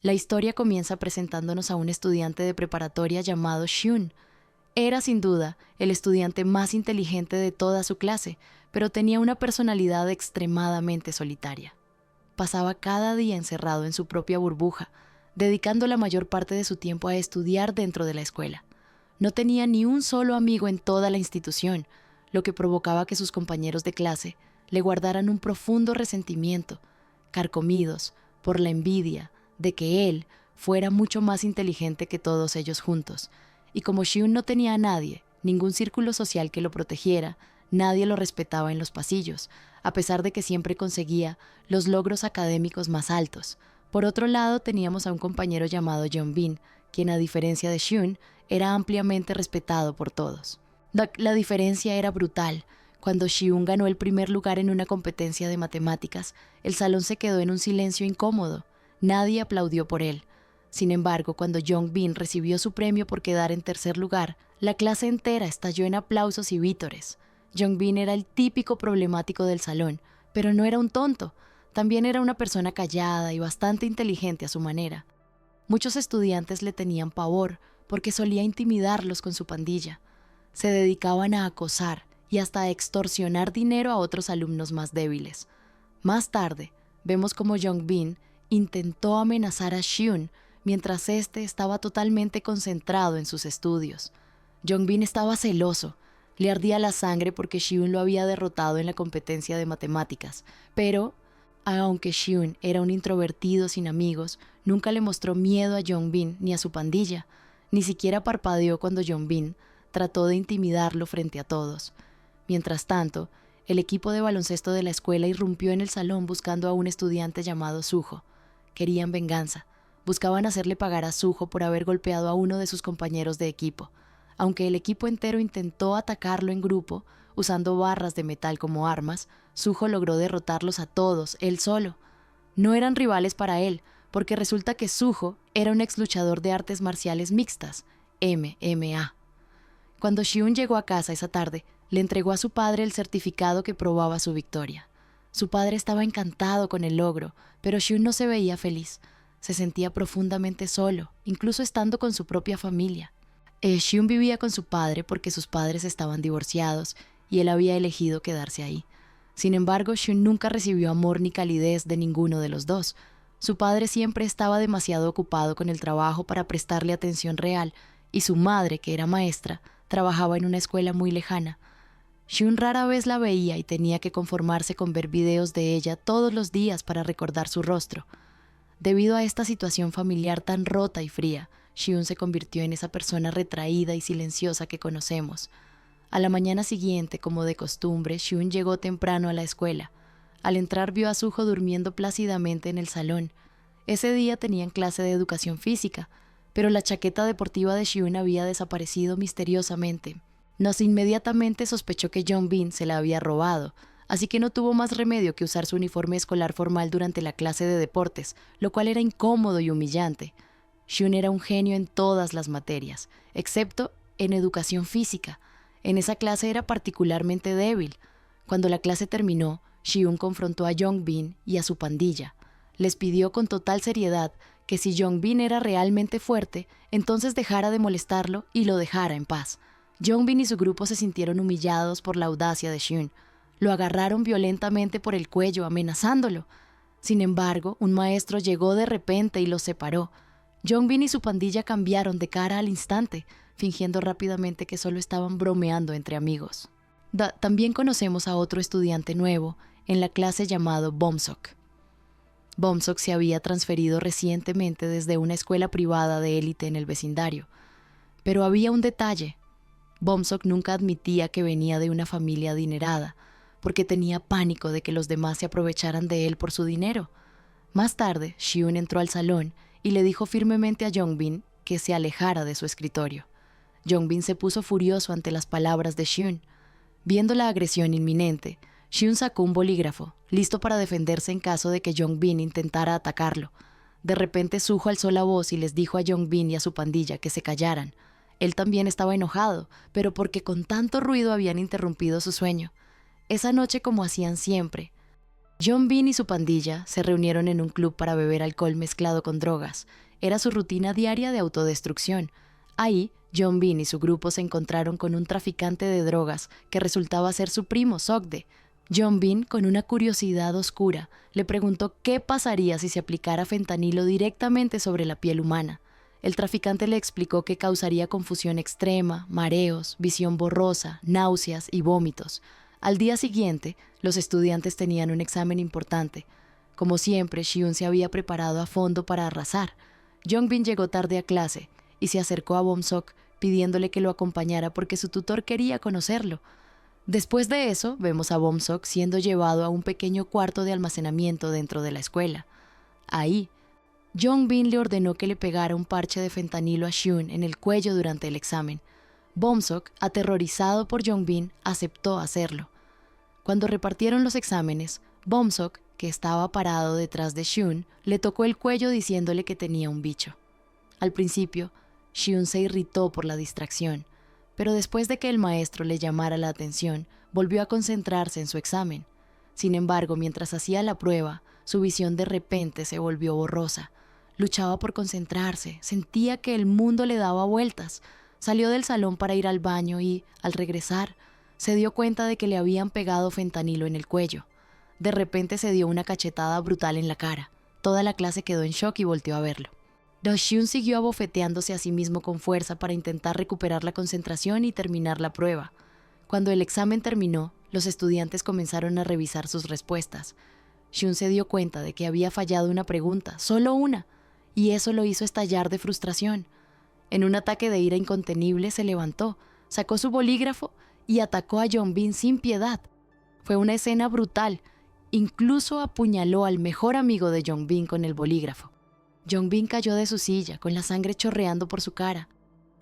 La historia comienza presentándonos a un estudiante de preparatoria llamado Shun. Era sin duda el estudiante más inteligente de toda su clase, pero tenía una personalidad extremadamente solitaria. Pasaba cada día encerrado en su propia burbuja, dedicando la mayor parte de su tiempo a estudiar dentro de la escuela. No tenía ni un solo amigo en toda la institución, lo que provocaba que sus compañeros de clase le guardaran un profundo resentimiento, carcomidos por la envidia de que él fuera mucho más inteligente que todos ellos juntos. Y como Xiun no tenía a nadie, ningún círculo social que lo protegiera, nadie lo respetaba en los pasillos, a pesar de que siempre conseguía los logros académicos más altos. Por otro lado, teníamos a un compañero llamado Yeonbin, quien a diferencia de Xiun, era ampliamente respetado por todos. La diferencia era brutal. Cuando Xiun ganó el primer lugar en una competencia de matemáticas, el salón se quedó en un silencio incómodo. Nadie aplaudió por él. Sin embargo, cuando Yeonbin recibió su premio por quedar en tercer lugar, la clase entera estalló en aplausos y vítores. Yeonbin era el típico problemático del salón, pero no era un tonto. También era una persona callada y bastante inteligente a su manera. Muchos estudiantes le tenían pavor porque solía intimidarlos con su pandilla. Se dedicaban a acosar y hasta a extorsionar dinero a otros alumnos más débiles. Más tarde, vemos cómo Yeonbin intentó amenazar a Xiun mientras éste estaba totalmente concentrado en sus estudios. Yeonbin estaba celoso. Le ardía la sangre porque Xiun lo había derrotado en la competencia de matemáticas, pero aunque Xiun era un introvertido sin amigos, nunca le mostró miedo a Yeonbin ni a su pandilla. Ni siquiera parpadeó cuando Yeonbin trató de intimidarlo frente a todos. Mientras tanto, el equipo de baloncesto de la escuela irrumpió en el salón buscando a un estudiante llamado Suho. Querían venganza. Buscaban hacerle pagar a Suho por haber golpeado a uno de sus compañeros de equipo. Aunque el equipo entero intentó atacarlo en grupo, usando barras de metal como armas, Suho logró derrotarlos a todos, él solo. No eran rivales para él, porque resulta que Suho era un ex luchador de artes marciales mixtas, MMA. Cuando Xiun llegó a casa esa tarde, le entregó a su padre el certificado que probaba su victoria. Su padre estaba encantado con el logro, pero Xiun no se veía feliz. Se sentía profundamente solo, incluso estando con su propia familia. Xiun vivía con su padre porque sus padres estaban divorciados y él había elegido quedarse ahí. Sin embargo, Xiun nunca recibió amor ni calidez de ninguno de los dos. Su padre siempre estaba demasiado ocupado con el trabajo para prestarle atención real, y su madre, que era maestra, trabajaba en una escuela muy lejana. Xiun rara vez la veía y tenía que conformarse con ver videos de ella todos los días para recordar su rostro. Debido a esta situación familiar tan rota y fría, Xiun se convirtió en esa persona retraída y silenciosa que conocemos. A la mañana siguiente, como de costumbre, Xiun llegó temprano a la escuela. Al entrar vio a Suho durmiendo plácidamente en el salón. Ese día tenían clase de educación física, pero la chaqueta deportiva de Xiun había desaparecido misteriosamente. Inmediatamente sospechó que Yeonbin se la había robado, así que no tuvo más remedio que usar su uniforme escolar formal durante la clase de deportes, lo cual era incómodo y humillante. Xiun era un genio en todas las materias, excepto en educación física. En esa clase era particularmente débil. Cuando la clase terminó, Xiun confrontó a Yeonbin y a su pandilla. Les pidió con total seriedad que si Yeonbin era realmente fuerte, entonces dejara de molestarlo y lo dejara en paz. Yeonbin y su grupo se sintieron humillados por la audacia de Xiun. Lo agarraron violentamente por el cuello, amenazándolo. Sin embargo, un maestro llegó de repente y los separó. Yeonbin y su pandilla cambiaron de cara al instante, fingiendo rápidamente que solo estaban bromeando entre amigos. También conocemos a otro estudiante nuevo en la clase llamado Bomsok. Bomsok se había transferido recientemente desde una escuela privada de élite en el vecindario. Pero había un detalle. Bomsok nunca admitía que venía de una familia adinerada, porque tenía pánico de que los demás se aprovecharan de él por su dinero. Más tarde, Xiun entró al salón y le dijo firmemente a Yeonbin que se alejara de su escritorio. Yeonbin se puso furioso ante las palabras de Xiun. Viendo la agresión inminente, Xiun sacó un bolígrafo, listo para defenderse en caso de que Yeonbin intentara atacarlo. De repente Suho alzó la voz y les dijo a Yeonbin y a su pandilla que se callaran. Él también estaba enojado, pero porque con tanto ruido habían interrumpido su sueño. Esa noche, como hacían siempre, Yeonbin y su pandilla se reunieron en un club para beber alcohol mezclado con drogas. Era su rutina diaria de autodestrucción. Ahí, Yeonbin y su grupo se encontraron con un traficante de drogas que resultaba ser su primo, Sokde. Yeonbin, con una curiosidad oscura, le preguntó qué pasaría si se aplicara fentanilo directamente sobre la piel humana. El traficante le explicó que causaría confusión extrema, mareos, visión borrosa, náuseas y vómitos. Al día siguiente, los estudiantes tenían un examen importante. Como siempre, Hyun se había preparado a fondo para arrasar. Yeonbin llegó tarde a clase y se acercó a Bomsok pidiéndole que lo acompañara porque su tutor quería conocerlo. Después de eso, vemos a Bomsok siendo llevado a un pequeño cuarto de almacenamiento dentro de la escuela. Ahí, Yeonbin le ordenó que le pegara un parche de fentanilo a Hyun en el cuello durante el examen. Bomsok, aterrorizado por Yeonbin, aceptó hacerlo. Cuando repartieron los exámenes, Bomsok, que estaba parado detrás de Hyun, le tocó el cuello diciéndole que tenía un bicho. Al principio, Hyun se irritó por la distracción, pero después de que el maestro le llamara la atención, volvió a concentrarse en su examen. Sin embargo, mientras hacía la prueba, su visión de repente se volvió borrosa. Luchaba por concentrarse, sentía que el mundo le daba vueltas. Salió del salón para ir al baño y, al regresar, se dio cuenta de que le habían pegado fentanilo en el cuello. De repente se dio una cachetada brutal en la cara. Toda la clase quedó en shock y volteó a verlo. Do-hyun siguió abofeteándose a sí mismo con fuerza para intentar recuperar la concentración y terminar la prueba. Cuando el examen terminó, los estudiantes comenzaron a revisar sus respuestas. Hyun se dio cuenta de que había fallado una pregunta, solo una, y eso lo hizo estallar de frustración. En un ataque de ira incontenible se levantó, sacó su bolígrafo y atacó a Yeonbin sin piedad. Fue una escena brutal. Incluso apuñaló al mejor amigo de Yeonbin con el bolígrafo. Yeonbin cayó de su silla, con la sangre chorreando por su cara.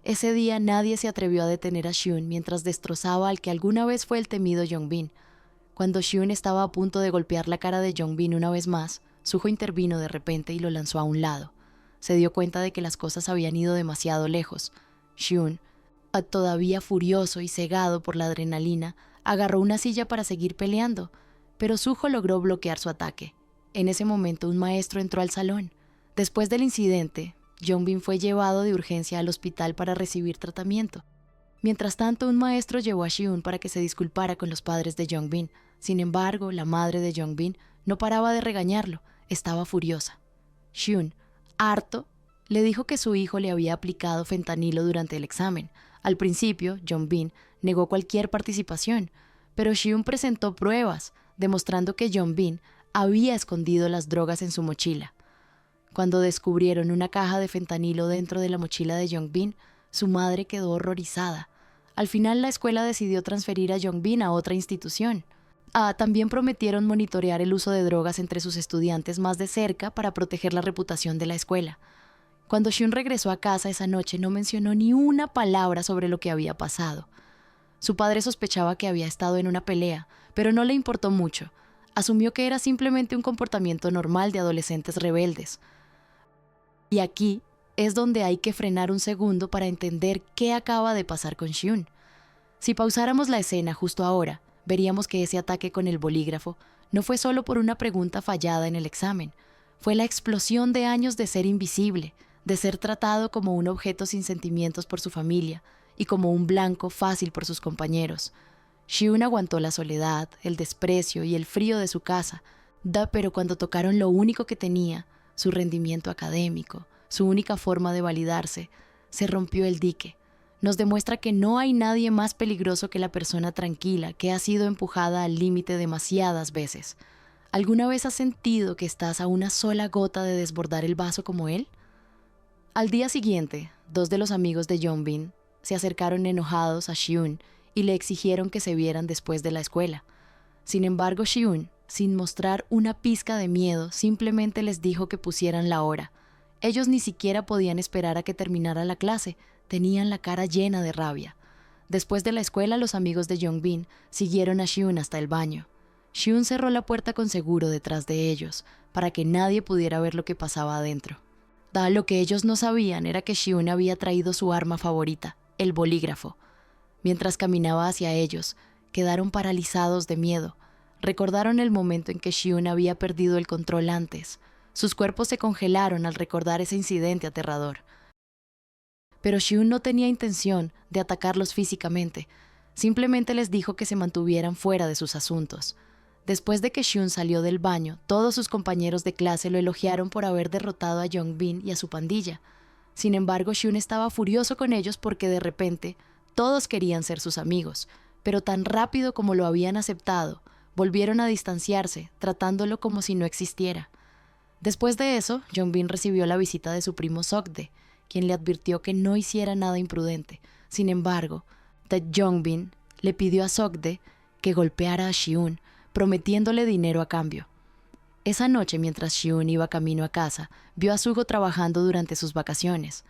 Ese día nadie se atrevió a detener a Hyun mientras destrozaba al que alguna vez fue el temido Yeonbin. Cuando Hyun estaba a punto de golpear la cara de Yeonbin una vez más, Suho intervino de repente y lo lanzó a un lado. Se dio cuenta de que las cosas habían ido demasiado lejos. Hyun, todavía furioso y cegado por la adrenalina, agarró una silla para seguir peleando, pero Suho logró bloquear su ataque. En ese momento un maestro entró al salón. Después del incidente, Yeonbin fue llevado de urgencia al hospital para recibir tratamiento. Mientras tanto, un maestro llevó a Hyun para que se disculpara con los padres de Yeonbin. Sin embargo, la madre de Yeonbin no paraba de regañarlo, estaba furiosa. Hyun, harto, le dijo que su hijo le había aplicado fentanilo durante el examen. Al principio, Yeonbin negó cualquier participación, pero Hyun presentó pruebas, demostrando que Yeonbin había escondido las drogas en su mochila. Cuando descubrieron una caja de fentanilo dentro de la mochila de Yeonbin, su madre quedó horrorizada. Al final, la escuela decidió transferir a Yeonbin a otra institución. También prometieron monitorear el uso de drogas entre sus estudiantes más de cerca para proteger la reputación de la escuela. Cuando Hyun regresó a casa esa noche, no mencionó ni una palabra sobre lo que había pasado. Su padre sospechaba que había estado en una pelea, pero no le importó mucho. Asumió que era simplemente un comportamiento normal de adolescentes rebeldes. Y aquí es donde hay que frenar un segundo para entender qué acaba de pasar con Hyun. Si pausáramos la escena justo ahora, veríamos que ese ataque con el bolígrafo no fue solo por una pregunta fallada en el examen. Fue la explosión de años de ser invisible, de ser tratado como un objeto sin sentimientos por su familia y como un blanco fácil por sus compañeros. Hyun aguantó la soledad, el desprecio y el frío de su casa, pero cuando tocaron lo único que tenía, su rendimiento académico, su única forma de validarse, se rompió el dique. Nos demuestra que no hay nadie más peligroso que la persona tranquila que ha sido empujada al límite demasiadas veces. ¿Alguna vez has sentido que estás a una sola gota de desbordar el vaso como él? Al día siguiente, 2 de los amigos de Yeonbin se acercaron enojados a Hyun y le exigieron que se vieran después de la escuela. Sin embargo, Hyun, sin mostrar una pizca de miedo, simplemente les dijo que pusieran la hora. Ellos ni siquiera podían esperar a que terminara la clase, tenían la cara llena de rabia. Después de la escuela, los amigos de Yeonbin siguieron a Hyun hasta el baño. Hyun cerró la puerta con seguro detrás de ellos, para que nadie pudiera ver lo que pasaba adentro. Lo que ellos no sabían era que Hyun había traído su arma favorita, el bolígrafo. Mientras caminaba hacia ellos, quedaron paralizados de miedo. recordaron el momento en que Hyun había perdido el control antes. Sus cuerpos se congelaron al recordar ese incidente aterrador. Pero Hyun no tenía intención de atacarlos físicamente. Simplemente les dijo que se mantuvieran fuera de sus asuntos. Después de que Hyun salió del baño, todos sus compañeros de clase lo elogiaron por haber derrotado a Yongbin y a su pandilla. Sin embargo, Hyun estaba furioso con ellos porque de repente todos querían ser sus amigos, pero tan rápido como lo habían aceptado, volvieron a distanciarse, tratándolo como si no existiera. Después de eso, Yongbin recibió la visita de su primo Sokde, quien le advirtió que no hiciera nada imprudente. Sin embargo, Yongbin le pidió a Sokde que golpeara a Hyun, prometiéndole dinero a cambio. Esa noche, mientras Hyun iba camino a casa, vio a Suho trabajando durante sus vacaciones.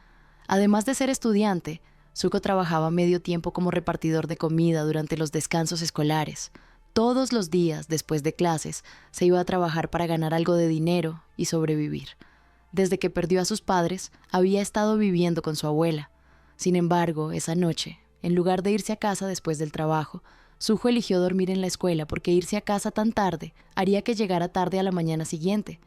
Además de ser estudiante, Suho trabajaba medio tiempo como repartidor de comida durante los descansos escolares. Todos los días, después de clases, se iba a trabajar para ganar algo de dinero y sobrevivir. Desde que perdió a sus padres, había estado viviendo con su abuela. Sin embargo, esa noche, en lugar de irse a casa después del trabajo, Suho eligió dormir en la escuela porque irse a casa tan tarde haría que llegara tarde a la mañana siguiente.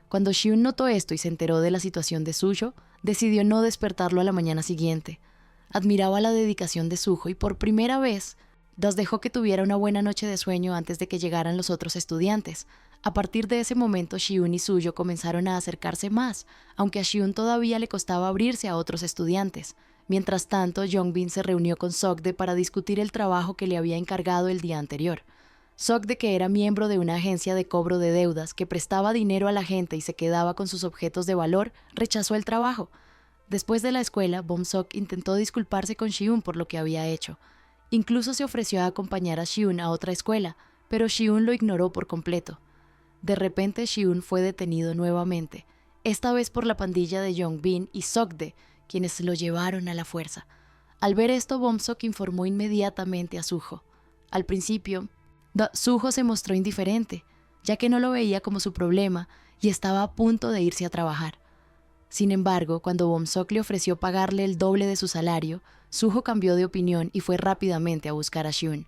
Cuando Hyun notó esto y se enteró de la situación de Suho, decidió no despertarlo a la mañana siguiente. Admiraba la dedicación de Suho y por primera vez dejó que tuviera una buena noche de sueño antes de que llegaran los otros estudiantes. A partir de ese momento, Hyun y Suho comenzaron a acercarse más, aunque a Hyun todavía le costaba abrirse a otros estudiantes. Mientras tanto, Yongbin se reunió con Sokde para discutir el trabajo que le había encargado el día anterior. Sokde, que era miembro de una agencia de cobro de deudas que prestaba dinero a la gente y se quedaba con sus objetos de valor, rechazó el trabajo. Después de la escuela, Bom-sok intentó disculparse con Hyun por lo que había hecho. Incluso se ofreció a acompañar a Hyun a otra escuela, pero Hyun lo ignoró por completo. De repente, Hyun fue detenido nuevamente, esta vez por la pandilla de Yongbin y Sokde, quienes lo llevaron a la fuerza. Al ver esto, Bom-sok informó inmediatamente a Suho. Al principio, Suho se mostró indiferente, ya que no lo veía como su problema y estaba a punto de irse a trabajar. Sin embargo, cuando Bom-sok le ofreció pagarle el doble de su salario, Suho cambió de opinión y fue rápidamente a buscar a Hyun.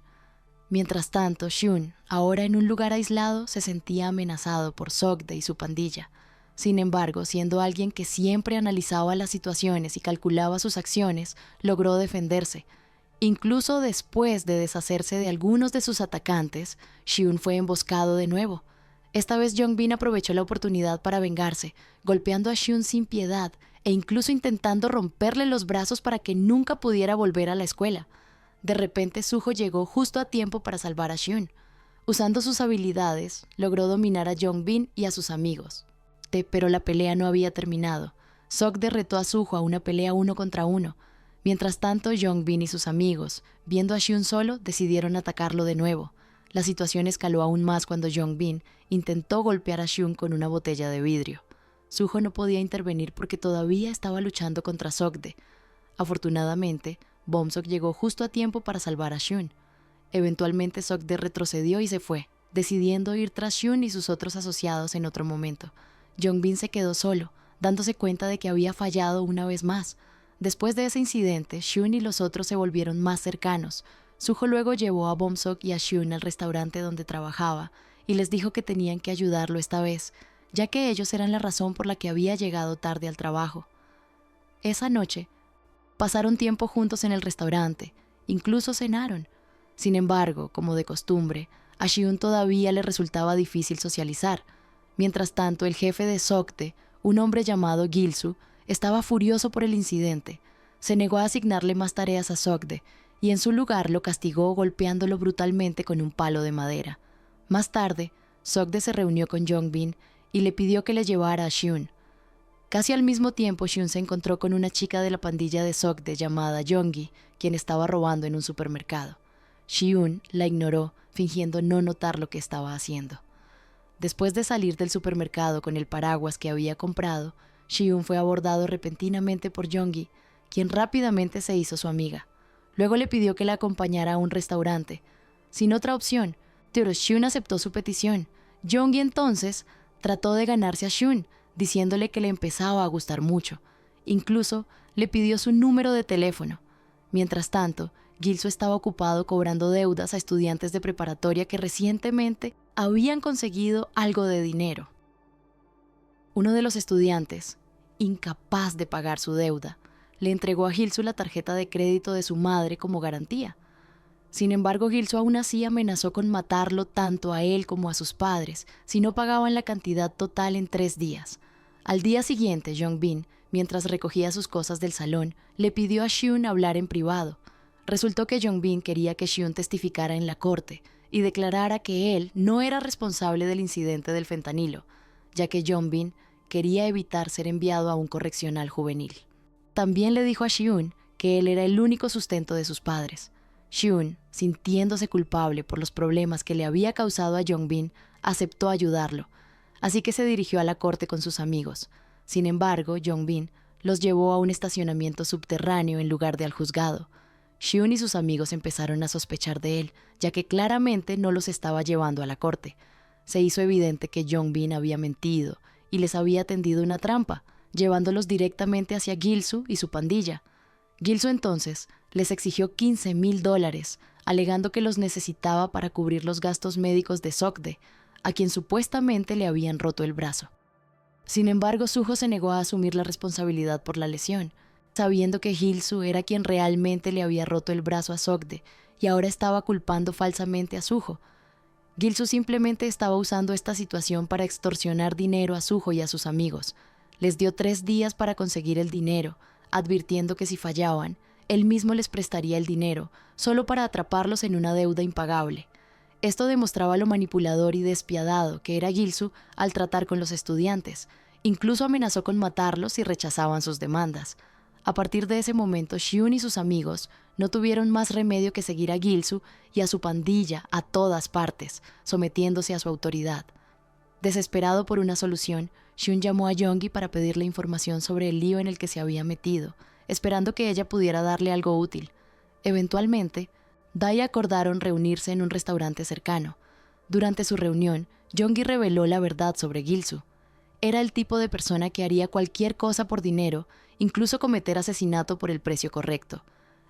Mientras tanto, Hyun, ahora en un lugar aislado, se sentía amenazado por Sokde y su pandilla. Sin embargo, siendo alguien que siempre analizaba las situaciones y calculaba sus acciones, logró defenderse. Incluso después de deshacerse de algunos de sus atacantes, Hyun fue emboscado de nuevo. Esta vez Yongbin aprovechó la oportunidad para vengarse, golpeando a Hyun sin piedad e incluso intentando romperle los brazos para que nunca pudiera volver a la escuela. De repente, Suho llegó justo a tiempo para salvar a Hyun. Usando sus habilidades, logró dominar a Yongbin y a sus amigos. Pero la pelea no había terminado. Sokde retó a Suho a una pelea 1 contra 1. Mientras tanto, Yongbin y sus amigos, viendo a Hyun solo, decidieron atacarlo de nuevo. La situación escaló aún más cuando Yongbin intentó golpear a Hyun con una botella de vidrio. Suho no podía intervenir porque todavía estaba luchando contra Sokde. Afortunadamente, Bom-sok llegó justo a tiempo para salvar a Hyun. Eventualmente Sokde retrocedió y se fue, decidiendo ir tras Hyun y sus otros asociados en otro momento. Yongbin se quedó solo, dándose cuenta de que había fallado una vez más. Después de ese incidente, Hyun y los otros se volvieron más cercanos. Suho luego llevó a Bom-sok y a Hyun al restaurante donde trabajaba y les dijo que tenían que ayudarlo esta vez, ya que ellos eran la razón por la que había llegado tarde al trabajo. Esa noche, pasaron tiempo juntos en el restaurante, incluso cenaron. Sin embargo, como de costumbre, a Hyun todavía le resultaba difícil socializar. Mientras tanto, el jefe de Sokde, un hombre llamado Gilsu, estaba furioso por el incidente. Se negó a asignarle más tareas a Sokde y en su lugar lo castigó golpeándolo brutalmente con un palo de madera. Más tarde, Sokde se reunió con Yongbin y le pidió que le llevara a Hyun. Casi al mismo tiempo, Hyun se encontró con una chica de la pandilla de Sokde llamada Yongi, quien estaba robando en un supermercado. Hyun la ignoró, fingiendo no notar lo que estaba haciendo. Después de salir del supermercado con el paraguas que había comprado, Hyun fue abordado repentinamente por Yongi, quien rápidamente se hizo su amiga. Luego le pidió que la acompañara a un restaurante. Sin otra opción, pero Hyun aceptó su petición. Yongi entonces trató de ganarse a Hyun, diciéndole que le empezaba a gustar mucho. Incluso le pidió su número de teléfono. Mientras tanto, Gilsu estaba ocupado cobrando deudas a estudiantes de preparatoria que recientemente habían conseguido algo de dinero. Uno de los estudiantes, incapaz de pagar su deuda, le entregó a Gilsu la tarjeta de crédito de su madre como garantía. Sin embargo, Gilsu aún así amenazó con matarlo tanto a él como a sus padres si no pagaban la cantidad total en 3 días. Al día siguiente, Jong-bin, mientras recogía sus cosas del salón, le pidió a Hyun hablar en privado. Resultó que Jong-bin quería que Hyun testificara en la corte y declarara que él no era responsable del incidente del fentanilo, ya que Jong-bin quería evitar ser enviado a un correccional juvenil. También le dijo a Hyun que él era el único sustento de sus padres. Hyun, sintiéndose culpable por los problemas que le había causado a Jong-bin, aceptó ayudarlo, así que se dirigió a la corte con sus amigos. Sin embargo, Jong-bin los llevó a un estacionamiento subterráneo en lugar de al juzgado. Hyun y sus amigos empezaron a sospechar de él, ya que claramente no los estaba llevando a la corte. Se hizo evidente que Jong-bin había mentido y les había tendido una trampa, llevándolos directamente hacia Gilsu y su pandilla. Gilsu entonces les exigió $15,000, alegando que los necesitaba para cubrir los gastos médicos de Sokde, a quien supuestamente le habían roto el brazo. Sin embargo, Suho se negó a asumir la responsabilidad por la lesión, sabiendo que Gilsu era quien realmente le había roto el brazo a Sokde y ahora estaba culpando falsamente a Suho. Gilsu simplemente estaba usando esta situación para extorsionar dinero a Suho y a sus amigos. Les dio 3 días para conseguir el dinero, advirtiendo que si fallaban, él mismo les prestaría el dinero, solo para atraparlos en una deuda impagable. Esto demostraba lo manipulador y despiadado que era Gilsu al tratar con los estudiantes. Incluso amenazó con matarlos si rechazaban sus demandas. A partir de ese momento, Hyun y sus amigos no tuvieron más remedio que seguir a Gilsu y a su pandilla a todas partes, sometiéndose a su autoridad. Desesperado por una solución, Hyun llamó a Yoongi para pedirle información sobre el lío en el que se había metido, esperando que ella pudiera darle algo útil. Eventualmente, Dae acordaron reunirse en un restaurante cercano. Durante su reunión, Yoongi reveló la verdad sobre Gilsu. Era el tipo de persona que haría cualquier cosa por dinero, incluso cometer asesinato por el precio correcto.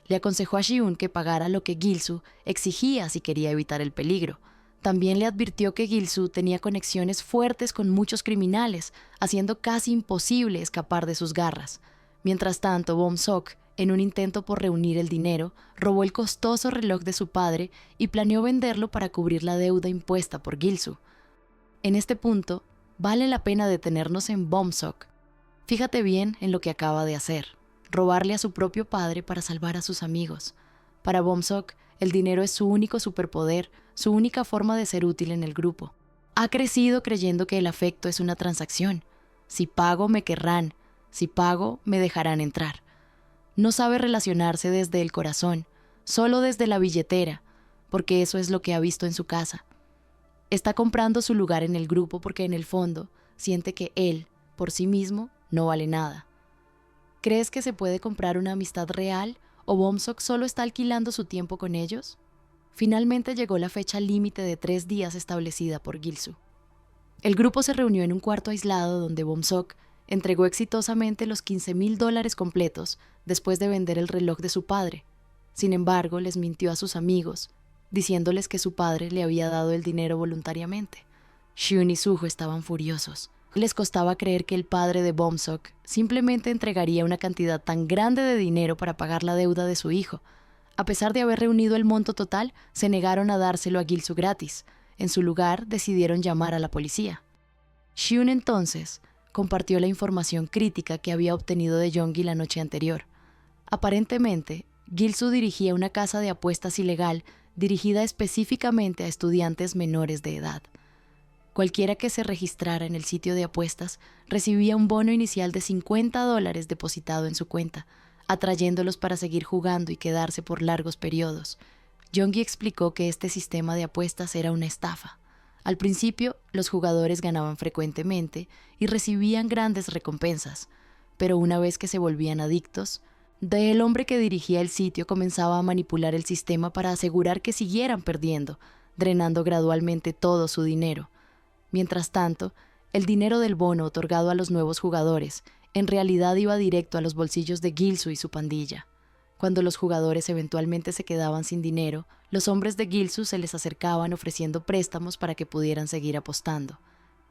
Le aconsejó a Hyun que pagara lo que Gilsu exigía si quería evitar el peligro. También le advirtió que Gilsu tenía conexiones fuertes con muchos criminales, haciendo casi imposible escapar de sus garras. Mientras tanto, Bom-sok, en un intento por reunir el dinero, robó el costoso reloj de su padre y planeó venderlo para cubrir la deuda impuesta por Gilsu. En este punto, vale la pena detenernos en Bom-sok. Fíjate bien en lo que acaba de hacer: robarle a su propio padre para salvar a sus amigos. Para Bom-sok, el dinero es su único superpoder, su única forma de ser útil en el grupo. Ha crecido creyendo que el afecto es una transacción. Si pago, me querrán. Si pago, me dejarán entrar. No sabe relacionarse desde el corazón, solo desde la billetera, porque eso es lo que ha visto en su casa. Está comprando su lugar en el grupo porque en el fondo siente que él, por sí mismo, no vale nada. ¿Crees que se puede comprar una amistad real o Bom-sok solo está alquilando su tiempo con ellos? Finalmente llegó la fecha límite de 3 días establecida por Gilsu. El grupo se reunió en un cuarto aislado donde Bom-sok entregó exitosamente los $15,000 completos después de vender el reloj de su padre. Sin embargo, les mintió a sus amigos, diciéndoles que su padre le había dado el dinero voluntariamente. Hyun y Suho estaban furiosos. Les costaba creer que el padre de Bom-sok simplemente entregaría una cantidad tan grande de dinero para pagar la deuda de su hijo. A pesar de haber reunido el monto total, se negaron a dárselo a Gilsu gratis. En su lugar, decidieron llamar a la policía. Hyun entonces compartió la información crítica que había obtenido de Yoongi la noche anterior. Aparentemente, Gilsu dirigía una casa de apuestas ilegal dirigida específicamente a estudiantes menores de edad. Cualquiera que se registrara en el sitio de apuestas recibía un bono inicial de $50 depositado en su cuenta, atrayéndolos para seguir jugando y quedarse por largos periodos. Yoongi explicó que este sistema de apuestas era una estafa. Al principio, los jugadores ganaban frecuentemente y recibían grandes recompensas, pero una vez que se volvían adictos, el hombre que dirigía el sitio comenzaba a manipular el sistema para asegurar que siguieran perdiendo, drenando gradualmente todo su dinero. Mientras tanto, el dinero del bono otorgado a los nuevos jugadores en realidad iba directo a los bolsillos de Gilsu y su pandilla. Cuando los jugadores eventualmente se quedaban sin dinero, los hombres de Gilsu se les acercaban ofreciendo préstamos para que pudieran seguir apostando.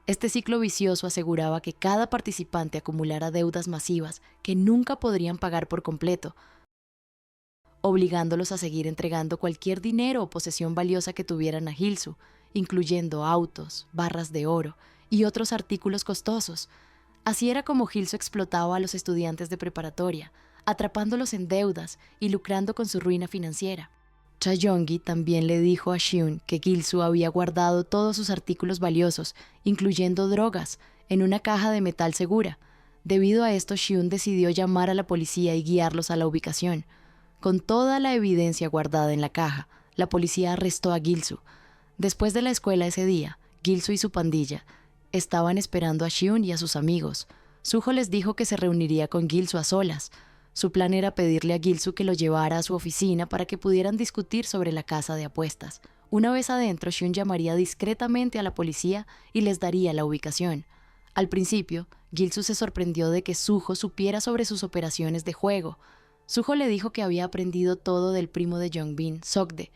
Este ciclo vicioso aseguraba que cada participante acumulara deudas masivas que nunca podrían pagar por completo, obligándolos a seguir entregando cualquier dinero o posesión valiosa que tuvieran a Gilsu, incluyendo autos, barras de oro y otros artículos costosos. Así era como Gilsu explotaba a los estudiantes de preparatoria, atrapándolos en deudas y lucrando con su ruina financiera. Chae-yongi también le dijo a Hyun que Gilsu había guardado todos sus artículos valiosos, incluyendo drogas, en una caja de metal segura. Debido a esto, Hyun decidió llamar a la policía y guiarlos a la ubicación. Con toda la evidencia guardada en la caja, la policía arrestó a Gilsu. Después de la escuela ese día, Gilsu y su pandilla estaban esperando a Hyun y a sus amigos. Suho les dijo que se reuniría con Gilsu a solas. Su plan era pedirle a Gilsu que lo llevara a su oficina para que pudieran discutir sobre la casa de apuestas. Una vez adentro, Hyun llamaría discretamente a la policía y les daría la ubicación. Al principio, Gilsu se sorprendió de que Suho supiera sobre sus operaciones de juego. Suho le dijo que había aprendido todo del primo de Jongbin, Sokde.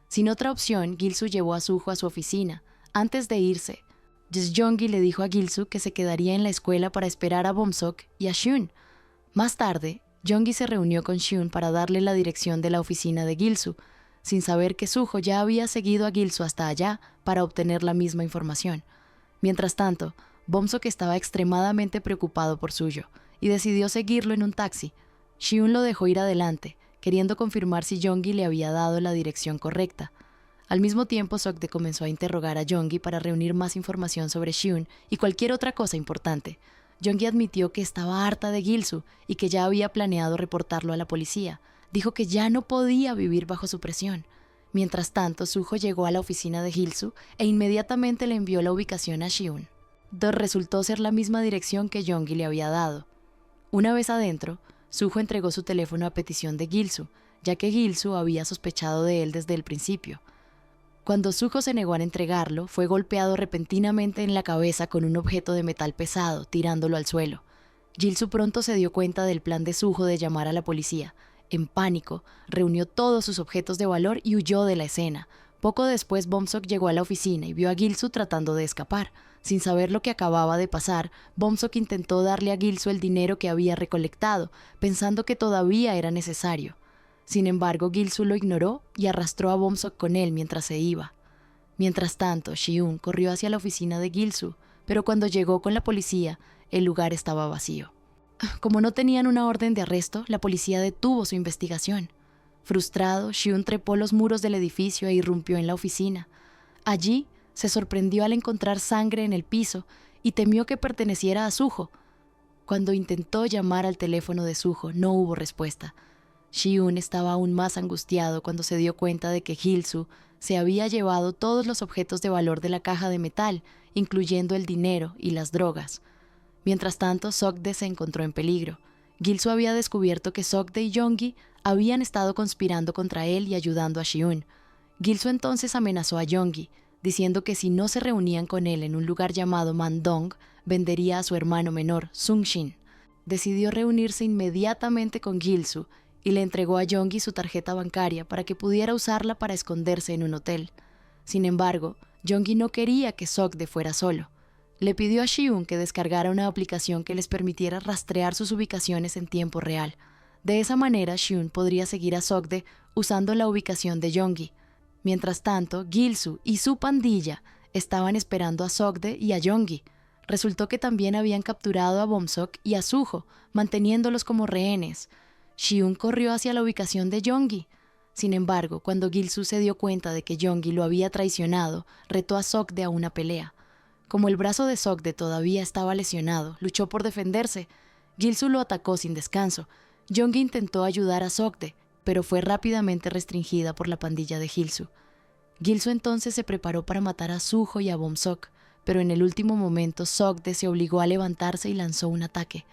Sin otra opción, Gilsu llevó a Suho a su oficina. Antes de irse, Jae-yongi le dijo a Gilsu que se quedaría en la escuela para esperar a Bomsok y a Hyun. Más tarde, Yongi se reunió con Hyun para darle la dirección de la oficina de Gilsu, sin saber que Suho ya había seguido a Gilsu hasta allá para obtener la misma información. Mientras tanto, Bomsok estaba extremadamente preocupado por Suyo y decidió seguirlo en un taxi. Hyun lo dejó ir adelante, queriendo confirmar si Yongi le había dado la dirección correcta. Al mismo tiempo, Sokde comenzó a interrogar a Yongi para reunir más información sobre Hyun y cualquier otra cosa importante. Yongi admitió que estaba harta de Gilsu y que ya había planeado reportarlo a la policía. Dijo que ya no podía vivir bajo su presión. Mientras tanto, Suho llegó a la oficina de Gilsu e inmediatamente le envió la ubicación a Hyun. Resultó ser la misma dirección que Yongi le había dado. Una vez adentro, Suho entregó su teléfono a petición de Gilsu, ya que Gilsu había sospechado de él desde el principio. Cuando Suho se negó a entregarlo, fue golpeado repentinamente en la cabeza con un objeto de metal pesado, tirándolo al suelo. Gilsu pronto se dio cuenta del plan de Suho de llamar a la policía. En pánico, reunió todos sus objetos de valor y huyó de la escena. Poco después, Bomsok llegó a la oficina y vio a Gilsu tratando de escapar. Sin saber lo que acababa de pasar, Bomsok intentó darle a Gilsu el dinero que había recolectado, pensando que todavía era necesario. Sin embargo, Gilsu lo ignoró y arrastró a Bomsok con él mientras se iba. Mientras tanto, Hyun corrió hacia la oficina de Gilsu, pero cuando llegó con la policía, el lugar estaba vacío. Como no tenían una orden de arresto, la policía detuvo su investigación. Frustrado, Hyun trepó los muros del edificio e irrumpió en la oficina. Allí, se sorprendió al encontrar sangre en el piso y temió que perteneciera a Suho. Cuando intentó llamar al teléfono de Suho, no hubo respuesta. Hyun estaba aún más angustiado cuando se dio cuenta de que Gilsu se había llevado todos los objetos de valor de la caja de metal, incluyendo el dinero y las drogas. Mientras tanto, Sokde se encontró en peligro. Gilsu había descubierto que Sokde y Yongi habían estado conspirando contra él y ayudando a Hyun. Gilsu entonces amenazó a Yongi, diciendo que si no se reunían con él en un lugar llamado Mandong, vendería a su hermano menor, Sungshin. Decidió reunirse inmediatamente con Gilsu y le entregó a Yongi su tarjeta bancaria para que pudiera usarla para esconderse en un hotel. Sin embargo, Yongi no quería que Sokde fuera solo. Le pidió a Hyun que descargara una aplicación que les permitiera rastrear sus ubicaciones en tiempo real. De esa manera, Hyun podría seguir a Sokde usando la ubicación de Yongi. Mientras tanto, Gilsu y su pandilla estaban esperando a Sokde y a Yongi. Resultó que también habían capturado a Bomsok y a Suho, manteniéndolos como rehenes. Hyun corrió hacia la ubicación de Yongi. Sin embargo, cuando Gilsu se dio cuenta de que Yongi lo había traicionado, retó a Sokde a una pelea. Como el brazo de Sokde todavía estaba lesionado, luchó por defenderse. Gilsu lo atacó sin descanso. Yongi intentó ayudar a Sokde, pero fue rápidamente restringida por la pandilla de Gilsu. Gilsu entonces se preparó para matar a Suho y a Bomsok, pero en el último momento Sokde se obligó a levantarse y lanzó un ataque.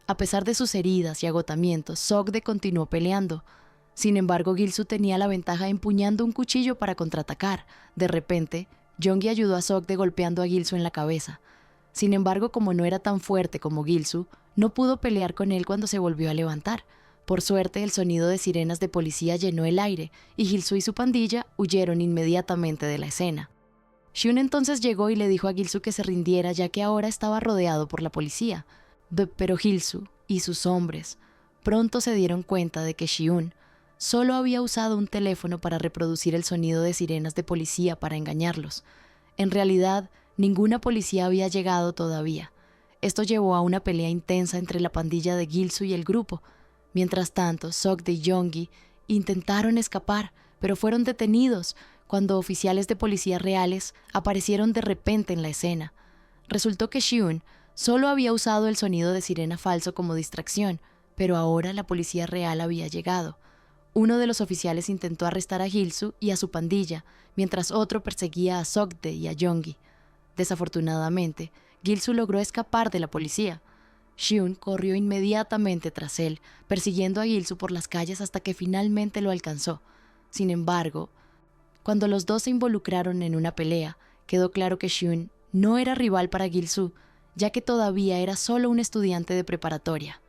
A pesar de sus heridas y agotamientos, Sokde continuó peleando. Sin embargo, Gilsu tenía la ventaja empuñando un cuchillo para contraatacar. De repente, Yongi ayudó a Sokde golpeando a Gilsu en la cabeza. Sin embargo, como no era tan fuerte como Gilsu, no pudo pelear con él cuando se volvió a levantar. Por suerte, el sonido de sirenas de policía llenó el aire y Gil-soo y su pandilla huyeron inmediatamente de la escena. Hyun entonces llegó y le dijo a Gil-soo que se rindiera ya que ahora estaba rodeado por la policía. Pero Gil-soo y sus hombres pronto se dieron cuenta de que Hyun solo había usado un teléfono para reproducir el sonido de sirenas de policía para engañarlos. En realidad, ninguna policía había llegado todavía. Esto llevó a una pelea intensa entre la pandilla de Gil-soo y el grupo. Mientras tanto, Seokdae y Yeongi intentaron escapar, pero fueron detenidos cuando oficiales de policía reales aparecieron de repente en la escena. Resultó que Hyun solo había usado el sonido de sirena falso como distracción, pero ahora la policía real había llegado. Uno de los oficiales intentó arrestar a Gil-soo y a su pandilla, mientras otro perseguía a Seokdae y a Yeongi. Desafortunadamente, Gil-soo logró escapar de la policía. Hyun corrió inmediatamente tras él, persiguiendo a Gil-soo por las calles hasta que finalmente lo alcanzó. Sin embargo, cuando los dos se involucraron en una pelea, quedó claro que Hyun no era rival para Gil-soo, ya que todavía era solo un estudiante de preparatoria.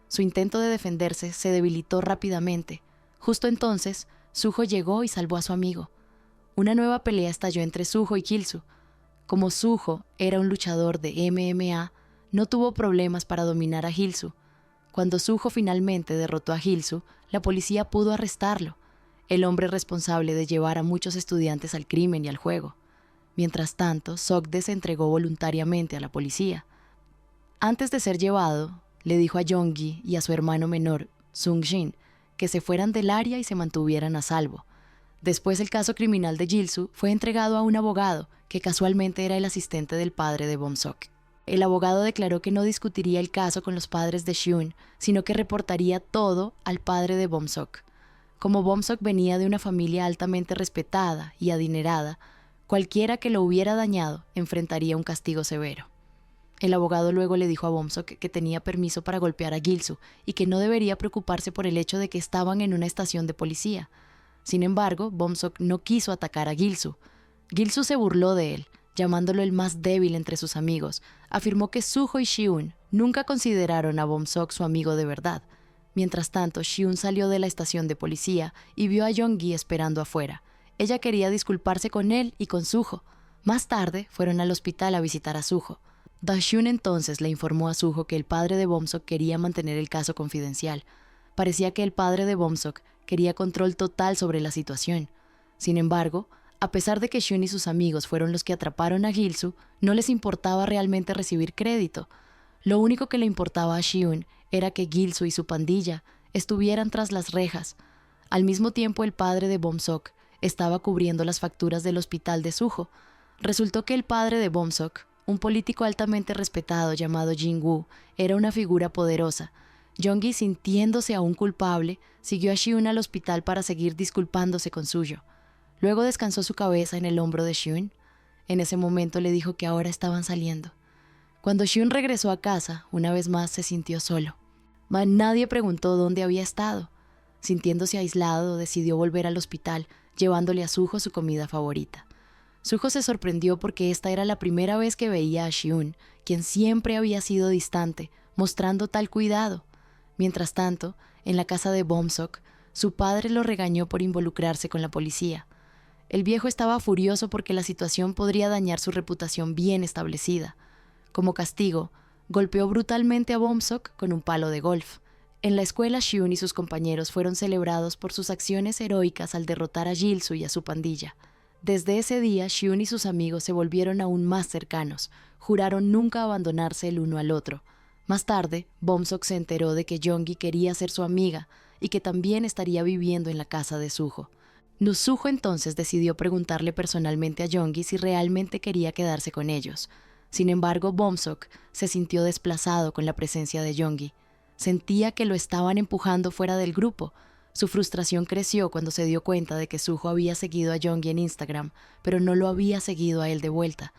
Su intento de defenderse se debilitó rápidamente. Justo entonces, Suho llegó y salvó a su amigo. Una nueva pelea estalló entre Suho y Gil-soo. Como Suho era un luchador de MMA, no tuvo problemas para dominar a Gil-soo. Cuando Suho finalmente derrotó a Gil-soo, la policía pudo arrestarlo, el hombre responsable de llevar a muchos estudiantes al crimen y al juego. Mientras tanto, Seokdae se entregó voluntariamente a la policía. Antes de ser llevado, le dijo a Yeongi y a su hermano menor, Sung-shin, que se fueran del área y se mantuvieran a salvo. Después el caso criminal de Gil-soo fue entregado a un abogado, que casualmente era el asistente del padre de Bom-seok. El abogado declaró que no discutiría el caso con los padres de Hyun, sino que reportaría todo al padre de Bom-seok. Como Bom-seok venía de una familia altamente respetada y adinerada, cualquiera que lo hubiera dañado enfrentaría un castigo severo. El abogado luego le dijo a Bom-seok que tenía permiso para golpear a Gil-soo y que no debería preocuparse por el hecho de que estaban en una estación de policía. Sin embargo, Bom-seok no quiso atacar a Gil-soo. Gil-soo se burló de él, llamándolo el más débil entre sus amigos. Afirmó que Suho y Hyun nunca consideraron a Bom-seok su amigo de verdad. Mientras tanto, Hyun salió de la estación de policía y vio a Yeongi esperando afuera. Ella quería disculparse con él y con Suho. Más tarde, fueron al hospital a visitar a Suho. Da-hyun entonces le informó a Suho que el padre de Bom-seok quería mantener el caso confidencial. Parecía que el padre de Bom-seok quería control total sobre la situación. Sin embargo, a pesar de que Hyun y sus amigos fueron los que atraparon a Gil-soo, no les importaba realmente recibir crédito. Lo único que le importaba a Hyun era que Gil-soo y su pandilla estuvieran tras las rejas. Al mismo tiempo, el padre de Bom-seok estaba cubriendo las facturas del hospital de Suho. Resultó que el padre de Bom-seok, un político altamente respetado llamado Jin-woo, era una figura poderosa. Yeongi, sintiéndose aún culpable, siguió a Hyun al hospital para seguir disculpándose con Suho. Luego descansó su cabeza en el hombro de Hyun. En ese momento le dijo que ahora estaban saliendo. Cuando Hyun regresó a casa, una vez más se sintió solo. Nadie preguntó dónde había estado. Sintiéndose aislado, decidió volver al hospital, llevándole a Suho su comida favorita. Suho se sorprendió porque esta era la primera vez que veía a Hyun, quien siempre había sido distante, mostrando tal cuidado. Mientras tanto, en la casa de Bom-seok, su padre lo regañó por involucrarse con la policía. El viejo estaba furioso porque la situación podría dañar su reputación bien establecida. Como castigo, golpeó brutalmente a Bom-seok con un palo de golf. En la escuela, Hyun y sus compañeros fueron celebrados por sus acciones heroicas al derrotar a Gil-soo y a su pandilla. Desde ese día, Hyun y sus amigos se volvieron aún más cercanos. Juraron nunca abandonarse el uno al otro. Más tarde, Bom-seok se enteró de que Yeongi quería ser su amiga y que también estaría viviendo en la casa de Suho. Suho entonces decidió preguntarle personalmente a Yeongi si realmente quería quedarse con ellos. Sin embargo, Bom-seok se sintió desplazado con la presencia de Yeongi. Sentía que lo estaban empujando fuera del grupo. Su frustración creció cuando se dio cuenta de que Suho había seguido a Yeongi en Instagram, pero no lo había seguido a él de vuelta.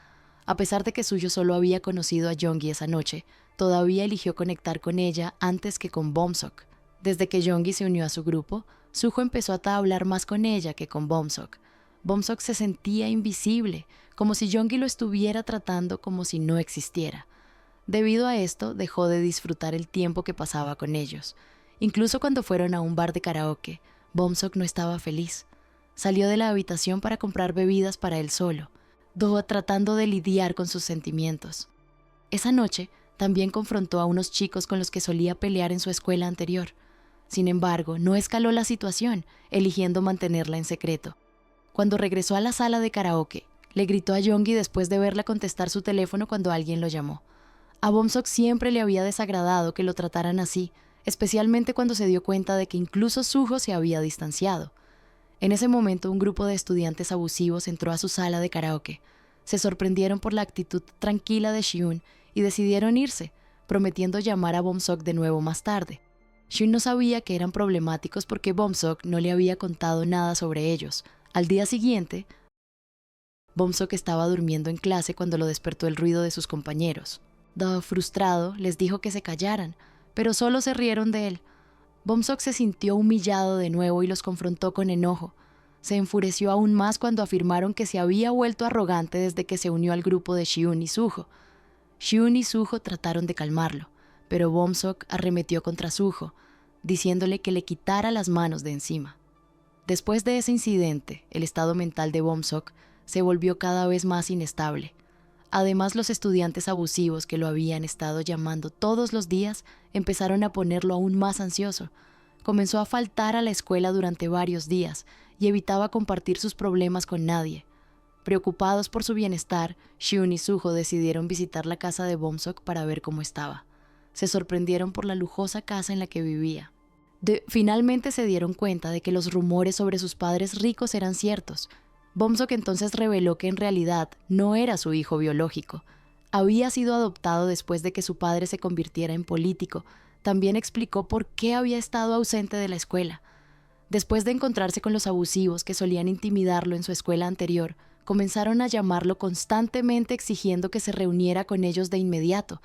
A pesar de que Suho solo había conocido a Yeongi esa noche, todavía eligió conectar con ella antes que con Bom-seok. Desde que Yeongi se unió a su grupo, Suho empezó a hablar más con ella que con Bom-seok. Bom-seok se sentía invisible, como si Yeongi lo estuviera tratando como si no existiera. Debido a esto, dejó de disfrutar el tiempo que pasaba con ellos. Incluso cuando fueron a un bar de karaoke, Bomsok no estaba feliz. Salió de la habitación para comprar bebidas para él solo, tratando de lidiar con sus sentimientos. Esa noche también confrontó a unos chicos con los que solía pelear en su escuela anterior. Sin embargo, no escaló la situación, eligiendo mantenerla en secreto. Cuando regresó a la sala de karaoke, le gritó a Yoongi después de verla contestar su teléfono cuando alguien lo llamó. A Bomsok siempre le había desagradado que lo trataran así, especialmente cuando se dio cuenta de que incluso Suho se había distanciado. En ese momento, un grupo de estudiantes abusivos entró a su sala de karaoke. Se sorprendieron por la actitud tranquila de Hyun y decidieron irse, prometiendo llamar a Bomsok de nuevo más tarde. Hyun no sabía que eran problemáticos porque Bomsok no le había contado nada sobre ellos. Al día siguiente, Bomsok estaba durmiendo en clase cuando lo despertó el ruido de sus compañeros. Frustrado, les dijo que se callaran, pero solo se rieron de él. Bomsok se sintió humillado de nuevo y los confrontó con enojo. Se enfureció aún más cuando afirmaron que se había vuelto arrogante desde que se unió al grupo de Hyun y Suho. Hyun y Suho trataron de calmarlo, pero Bomsok arremetió contra Suho, diciéndole que le quitara las manos de encima. Después de ese incidente, el estado mental de Bomsok se volvió cada vez más inestable. Además, los estudiantes abusivos que lo habían estado llamando todos los días empezaron a ponerlo aún más ansioso. Comenzó a faltar a la escuela durante varios días y evitaba compartir sus problemas con nadie. Preocupados por su bienestar, Hyun y Suho decidieron visitar la casa de Bomsok para ver cómo estaba. Se sorprendieron por la lujosa casa en la que vivía. Finalmente se dieron cuenta de que los rumores sobre sus padres ricos eran ciertos. Bomsok entonces reveló que en realidad no era su hijo biológico. Había sido adoptado después de que su padre se convirtiera en político. También explicó por qué había estado ausente de la escuela. Después de encontrarse con los abusivos que solían intimidarlo en su escuela anterior, comenzaron a llamarlo constantemente exigiendo que se reuniera con ellos de inmediato.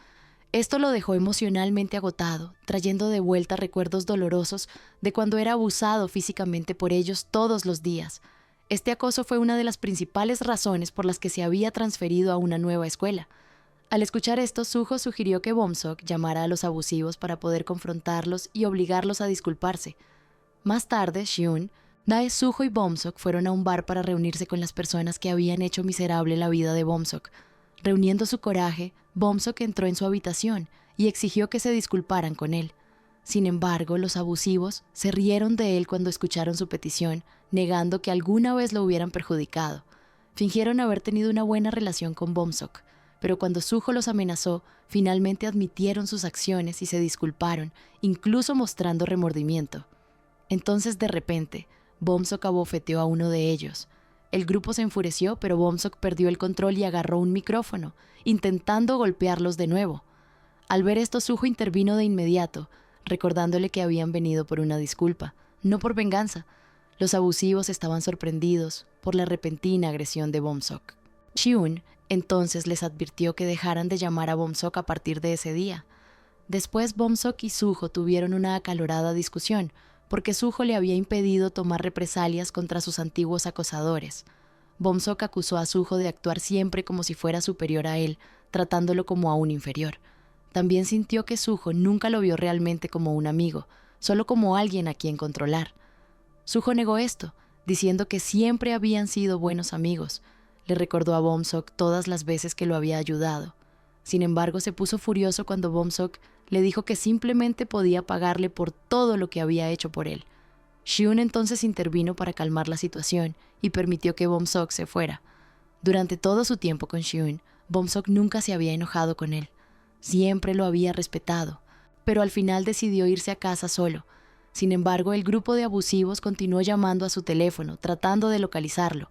Esto lo dejó emocionalmente agotado, trayendo de vuelta recuerdos dolorosos de cuando era abusado físicamente por ellos todos los días. Este acoso fue una de las principales razones por las que se había transferido a una nueva escuela. Al escuchar esto, Suho sugirió que Bomsok llamara a los abusivos para poder confrontarlos y obligarlos a disculparse. Más tarde, Hyun, Dae, Suho y Bomsok fueron a un bar para reunirse con las personas que habían hecho miserable la vida de Bomsok. Reuniendo su coraje, Bomsok entró en su habitación y exigió que se disculparan con él. Sin embargo, los abusivos se rieron de él cuando escucharon su petición, negando que alguna vez lo hubieran perjudicado. Fingieron haber tenido una buena relación con Bomsok, pero cuando Suho los amenazó, finalmente admitieron sus acciones y se disculparon, incluso mostrando remordimiento. Entonces, de repente, Bomsok abofeteó a uno de ellos. El grupo se enfureció, pero Bomsok perdió el control y agarró un micrófono, intentando golpearlos de nuevo. Al ver esto, Suho intervino de inmediato, recordándole que habían venido por una disculpa, no por venganza. Los abusivos estaban sorprendidos por la repentina agresión de Bomsok. Hyun entonces les advirtió que dejaran de llamar a Bomsok a partir de ese día. Después Bomsok y Suho tuvieron una acalorada discusión, porque Suho le había impedido tomar represalias contra sus antiguos acosadores. Bomsok acusó a Suho de actuar siempre como si fuera superior a él, tratándolo como a un inferior. También sintió que Suho nunca lo vio realmente como un amigo, solo como alguien a quien controlar. Suho negó esto, diciendo que siempre habían sido buenos amigos. Le recordó a Bomsok todas las veces que lo había ayudado. Sin embargo, se puso furioso cuando Bomsok le dijo que simplemente podía pagarle por todo lo que había hecho por él. Hyun entonces intervino para calmar la situación y permitió que Bomsok se fuera. Durante todo su tiempo con Hyun, Bomsok nunca se había enojado con él. Siempre lo había respetado, pero al final decidió irse a casa solo. Sin embargo, el grupo de abusivos continuó llamando a su teléfono, tratando de localizarlo.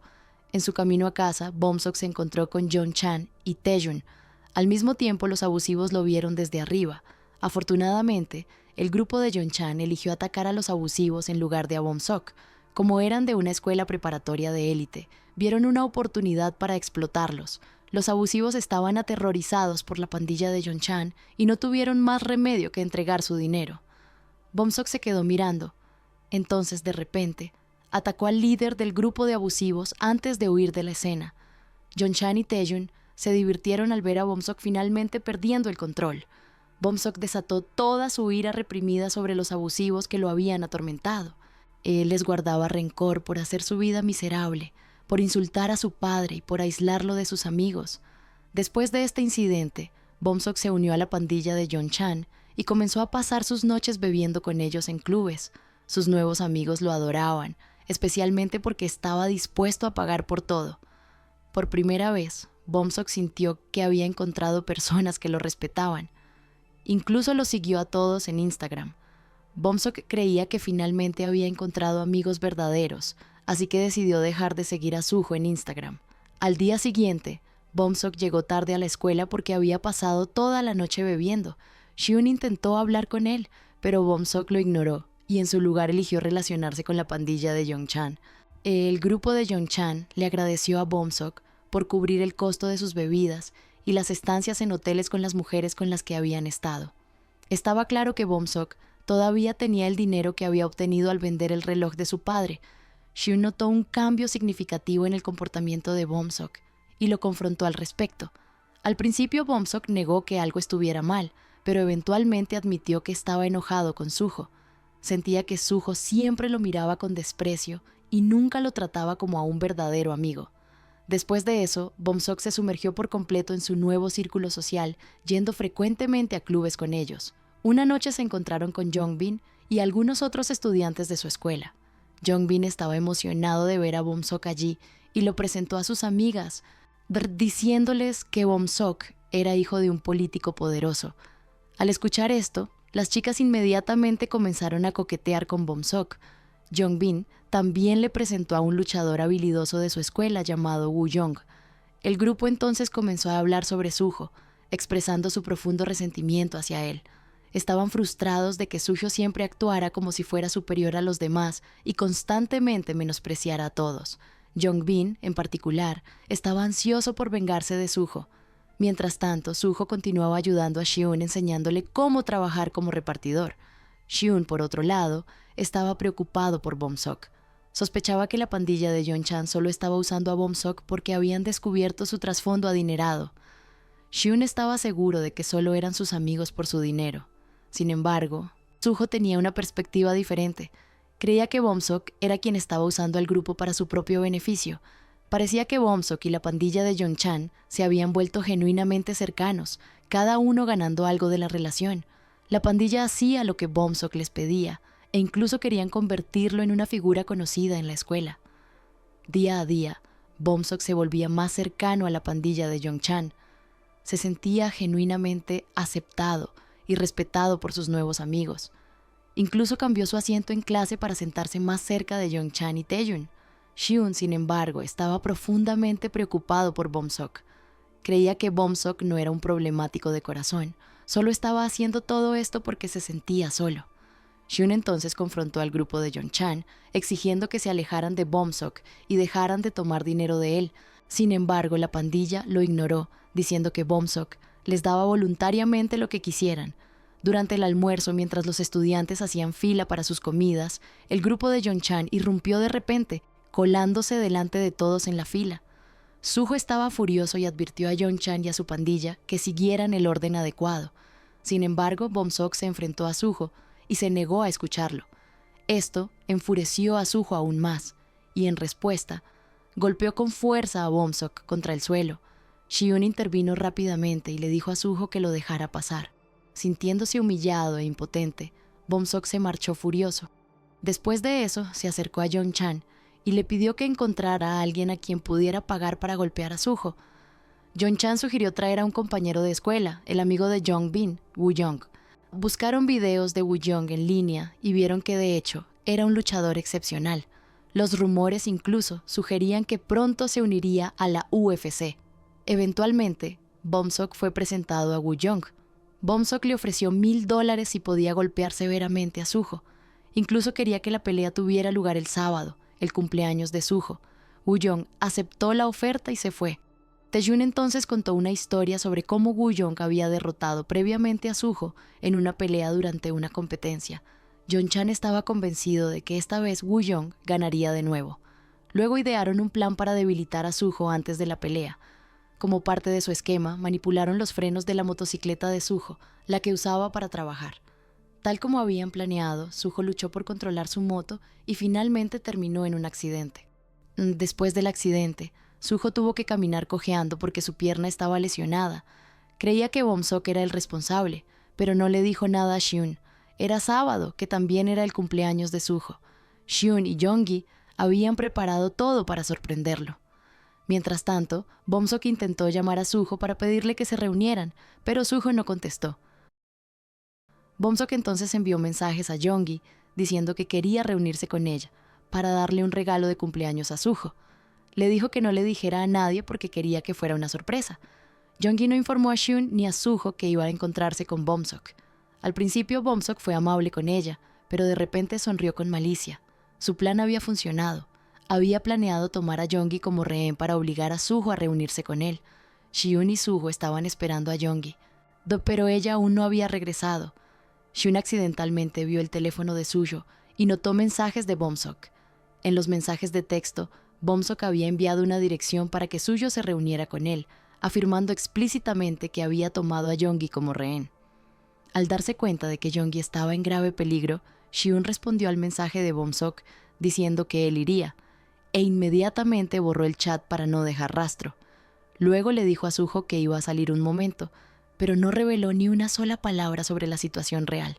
En su camino a casa, Bomsok se encontró con Jong-chan y Taejun. Al mismo tiempo, los abusivos lo vieron desde arriba. Afortunadamente, el grupo de Jong-chan eligió atacar a los abusivos en lugar de a Bomsok. Como eran de una escuela preparatoria de élite, vieron una oportunidad para explotarlos. Los abusivos estaban aterrorizados por la pandilla de Jong-chan y no tuvieron más remedio que entregar su dinero. Bomsok se quedó mirando. Entonces, de repente, atacó al líder del grupo de abusivos antes de huir de la escena. Jong-chan y Taejun se divirtieron al ver a Bomsok finalmente perdiendo el control. Bomsok desató toda su ira reprimida sobre los abusivos que lo habían atormentado. Él les guardaba rencor por hacer su vida miserable, por insultar a su padre y por aislarlo de sus amigos. Después de este incidente, Bomsok se unió a la pandilla de Yeonchan y comenzó a pasar sus noches bebiendo con ellos en clubes. Sus nuevos amigos lo adoraban, especialmente porque estaba dispuesto a pagar por todo. Por primera vez, Bomsok sintió que había encontrado personas que lo respetaban. Incluso los siguió a todos en Instagram. Bomsok creía que finalmente había encontrado amigos verdaderos, así que decidió dejar de seguir a Suho en Instagram. Al día siguiente, Bomsok llegó tarde a la escuela porque había pasado toda la noche bebiendo. Hyun intentó hablar con él, pero Bomsok lo ignoró y en su lugar eligió relacionarse con la pandilla de Yeonchan. El grupo de Yeonchan le agradeció a Bomsok por cubrir el costo de sus bebidas y las estancias en hoteles con las mujeres con las que habían estado. Estaba claro que Bomsok todavía tenía el dinero que había obtenido al vender el reloj de su padre. Hyun notó un cambio significativo en el comportamiento de Bomsok y lo confrontó al respecto. Al principio Bomsok negó que algo estuviera mal, pero eventualmente admitió que estaba enojado con Suho. Sentía que Suho siempre lo miraba con desprecio y nunca lo trataba como a un verdadero amigo. Después de eso, Bomsok se sumergió por completo en su nuevo círculo social, yendo frecuentemente a clubes con ellos. Una noche se encontraron con Jongbin y algunos otros estudiantes de su escuela. Jongbin estaba emocionado de ver a Bomsok allí y lo presentó a sus amigas, diciéndoles que Bomsok era hijo de un político poderoso. Al escuchar esto, las chicas inmediatamente comenzaron a coquetear con Bomsok. Jongbin también le presentó a un luchador habilidoso de su escuela llamado Woo Young. El grupo entonces comenzó a hablar sobre Suho, expresando su profundo resentimiento hacia él. Estaban frustrados de que Suho siempre actuara como si fuera superior a los demás y constantemente menospreciara a todos. Jongbin, en particular, estaba ansioso por vengarse de Suho. Mientras tanto, Suho continuaba ayudando a Hyun enseñándole cómo trabajar como repartidor. Hyun, por otro lado, estaba preocupado por Bomsok. Sospechaba que la pandilla de Yeonchan solo estaba usando a Bomsok porque habían descubierto su trasfondo adinerado. Hyun estaba seguro de que solo eran sus amigos por su dinero. Sin embargo, Suho tenía una perspectiva diferente. Creía que Bomsok era quien estaba usando al grupo para su propio beneficio. Parecía que Bomsok y la pandilla de Yeonchan se habían vuelto genuinamente cercanos, cada uno ganando algo de la relación. La pandilla hacía lo que Bomsok les pedía, e incluso querían convertirlo en una figura conocida en la escuela. Día a día, Bomsok se volvía más cercano a la pandilla de Yeonchan. Se sentía genuinamente aceptado y respetado por sus nuevos amigos. Incluso cambió su asiento en clase para sentarse más cerca de Yeonchan y Taeyun. Hyun, sin embargo, estaba profundamente preocupado por Bomsok. Creía que Bomsok no era un problemático de corazón, solo estaba haciendo todo esto porque se sentía solo. Hyun entonces confrontó al grupo de Yeonchan, exigiendo que se alejaran de Bomsok y dejaran de tomar dinero de él. Sin embargo, la pandilla lo ignoró, diciendo que Bomsok les daba voluntariamente lo que quisieran. Durante el almuerzo, mientras los estudiantes hacían fila para sus comidas, el grupo de Yeonchan irrumpió de repente, colándose delante de todos en la fila. Suho estaba furioso y advirtió a Yeonchan y a su pandilla que siguieran el orden adecuado. Sin embargo, Bomsok se enfrentó a Suho y se negó a escucharlo. Esto enfureció a Suho aún más, y en respuesta, golpeó con fuerza a Bomsok contra el suelo. Hyun intervino rápidamente y le dijo a Suho que lo dejara pasar. Sintiéndose humillado e impotente, Bomsok se marchó furioso. Después de eso, se acercó a Yeonchan y le pidió que encontrara a alguien a quien pudiera pagar para golpear a Suho. Yeonchan sugirió traer a un compañero de escuela, el amigo de Jongbin, Woo Young. Buscaron videos de Woo Young en línea y vieron que de hecho era un luchador excepcional. Los rumores incluso sugerían que pronto se uniría a la UFC. Eventualmente, Bomsok fue presentado a Woo Young. Bomsok le ofreció $1,000 si podía golpear severamente a Suho. Incluso quería que la pelea tuviera lugar el sábado, el cumpleaños de Suho. Woo Young aceptó la oferta y se fue. Taeyun entonces contó una historia sobre cómo Woo Young había derrotado previamente a Suho en una pelea durante una competencia. Yeonchan estaba convencido de que esta vez Woo Young ganaría de nuevo. Luego idearon un plan para debilitar a Suho antes de la pelea. Como parte de su esquema, manipularon los frenos de la motocicleta de Suho, la que usaba para trabajar. Tal como habían planeado, Suho luchó por controlar su moto y finalmente terminó en un accidente. Después del accidente, Suho tuvo que caminar cojeando porque su pierna estaba lesionada. Creía que Bom-sok era el responsable, pero no le dijo nada a Hyun. Era sábado, que también era el cumpleaños de Suho. Hyun y Jong-gi habían preparado todo para sorprenderlo. Mientras tanto, Bom-sok intentó llamar a Suho para pedirle que se reunieran, pero Suho no contestó. Bom-sok entonces envió mensajes a Jong-gi diciendo que quería reunirse con ella para darle un regalo de cumpleaños a Suho. Le dijo que no le dijera a nadie porque quería que fuera una sorpresa. Jong-gi no informó a Hyun ni a Suho que iba a encontrarse con Bom-sok. Al principio Bom-sok fue amable con ella, pero de repente sonrió con malicia. Su plan había funcionado. Había planeado tomar a Jong-gi como rehén para obligar a Suho a reunirse con él. Hyun y Suho estaban esperando a Jong-gi, pero ella aún no había regresado. Hyun accidentalmente vio el teléfono de Suho y notó mensajes de Bom-sok. En los mensajes de texto, Bom-sok había enviado una dirección para que Suho se reuniera con él, afirmando explícitamente que había tomado a Jong-gi como rehén. Al darse cuenta de que Jong-gi estaba en grave peligro, Hyun respondió al mensaje de Bom-sok diciendo que él iría, e inmediatamente borró el chat para no dejar rastro. Luego le dijo a Suho que iba a salir un momento, pero no reveló ni una sola palabra sobre la situación real.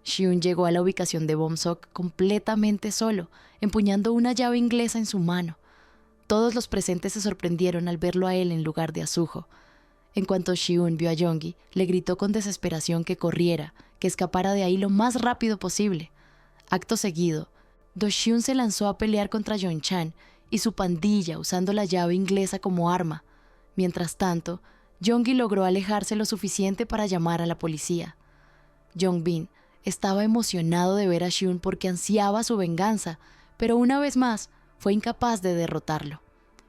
Hyun llegó a la ubicación de Bom-sok completamente solo, empuñando una llave inglesa en su mano. Todos los presentes se sorprendieron al verlo a él en lugar de a Suho. En cuanto Hyun vio a Jong-gi, le gritó con desesperación que corriera, que escapara de ahí lo más rápido posible. Acto seguido, Do-hyun se lanzó a pelear contra Yeon-chan y su pandilla usando la llave inglesa como arma. Mientras tanto, Jong-gi logró alejarse lo suficiente para llamar a la policía. Jong-bin estaba emocionado de ver a Hyun porque ansiaba su venganza, pero una vez más fue incapaz de derrotarlo.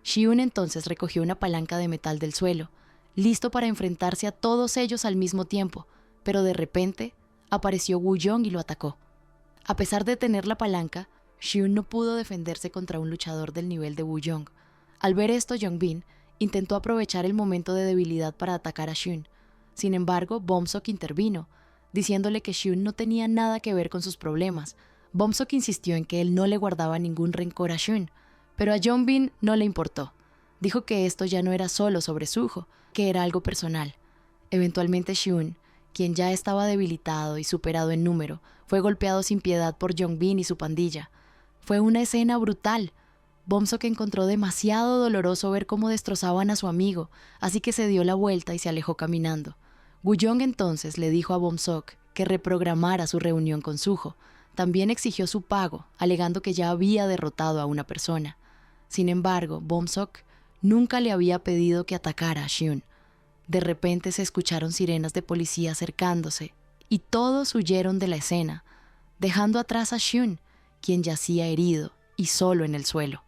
Hyun entonces recogió una palanca de metal del suelo, listo para enfrentarse a todos ellos al mismo tiempo, pero de repente apareció Woo-jong y lo atacó. A pesar de tener la palanca, Hyun no pudo defenderse contra un luchador del nivel de Woo-jong. Al ver esto, Jong-bin intentó aprovechar el momento de debilidad para atacar a Hyun. Sin embargo, Bom-sok intervino, diciéndole que Hyun no tenía nada que ver con sus problemas. Bom-sok insistió en que él no le guardaba ningún rencor a Hyun, pero a Jong-bin no le importó. Dijo que esto ya no era solo sobre Suho, que era algo personal. Eventualmente Hyun, quien ya estaba debilitado y superado en número, fue golpeado sin piedad por Jong-bin y su pandilla. Fue una escena brutal. Bom-sok encontró demasiado doloroso ver cómo destrozaban a su amigo, así que se dio la vuelta y se alejó caminando. Woo-jong entonces le dijo a Bom-sok que reprogramara su reunión con Suho. También exigió su pago, alegando que ya había derrotado a una persona. Sin embargo, Bom-sok nunca le había pedido que atacara a Hyun. De repente se escucharon sirenas de policía acercándose, y todos huyeron de la escena, dejando atrás a Hyun, quien yacía herido y solo en el suelo.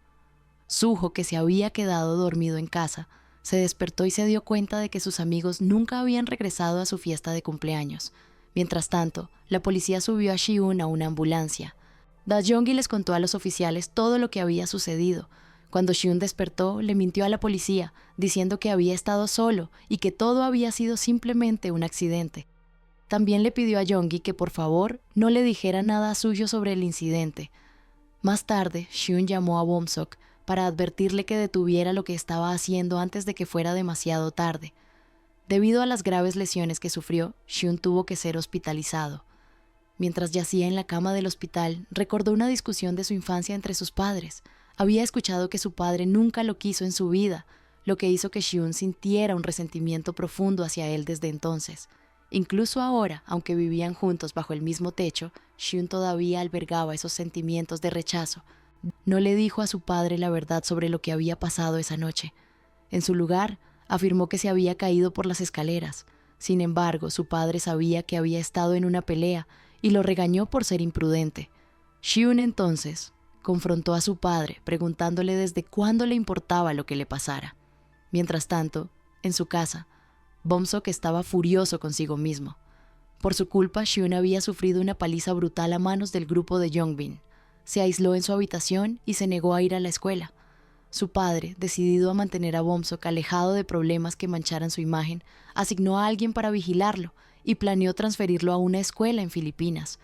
Suho, que se había quedado dormido en casa, se despertó y se dio cuenta de que sus amigos nunca habían regresado a su fiesta de cumpleaños. Mientras tanto, la policía subió a Hyun a una ambulancia. Da-jong-gi les contó a los oficiales todo lo que había sucedido. Cuando Hyun despertó, le mintió a la policía, diciendo que había estado solo y que todo había sido simplemente un accidente. También le pidió a Jong-gi que por favor no le dijera nada a Suho sobre el incidente. Más tarde, Hyun llamó a Bom-sok para advertirle que detuviera lo que estaba haciendo antes de que fuera demasiado tarde. Debido a las graves lesiones que sufrió, Hyun tuvo que ser hospitalizado. Mientras yacía en la cama del hospital, recordó una discusión de su infancia entre sus padres. Había escuchado que su padre nunca lo quiso en su vida, lo que hizo que Hyun sintiera un resentimiento profundo hacia él desde entonces. Incluso ahora, aunque vivían juntos bajo el mismo techo, Hyun todavía albergaba esos sentimientos de rechazo. No le dijo a su padre la verdad sobre lo que había pasado esa noche. En su lugar, afirmó que se había caído por las escaleras. Sin embargo, su padre sabía que había estado en una pelea y lo regañó por ser imprudente. Hyun entonces confrontó a su padre, preguntándole desde cuándo le importaba lo que le pasara. Mientras tanto, en su casa, Bom-sok estaba furioso consigo mismo. Por su culpa, Hyun había sufrido una paliza brutal a manos del grupo de Jong-bin. Se aisló en su habitación y se negó a ir a la escuela. Su padre, decidido a mantener a Bomsok alejado de problemas que mancharan su imagen, asignó a alguien para vigilarlo y planeó transferirlo a una escuela en Filipinas.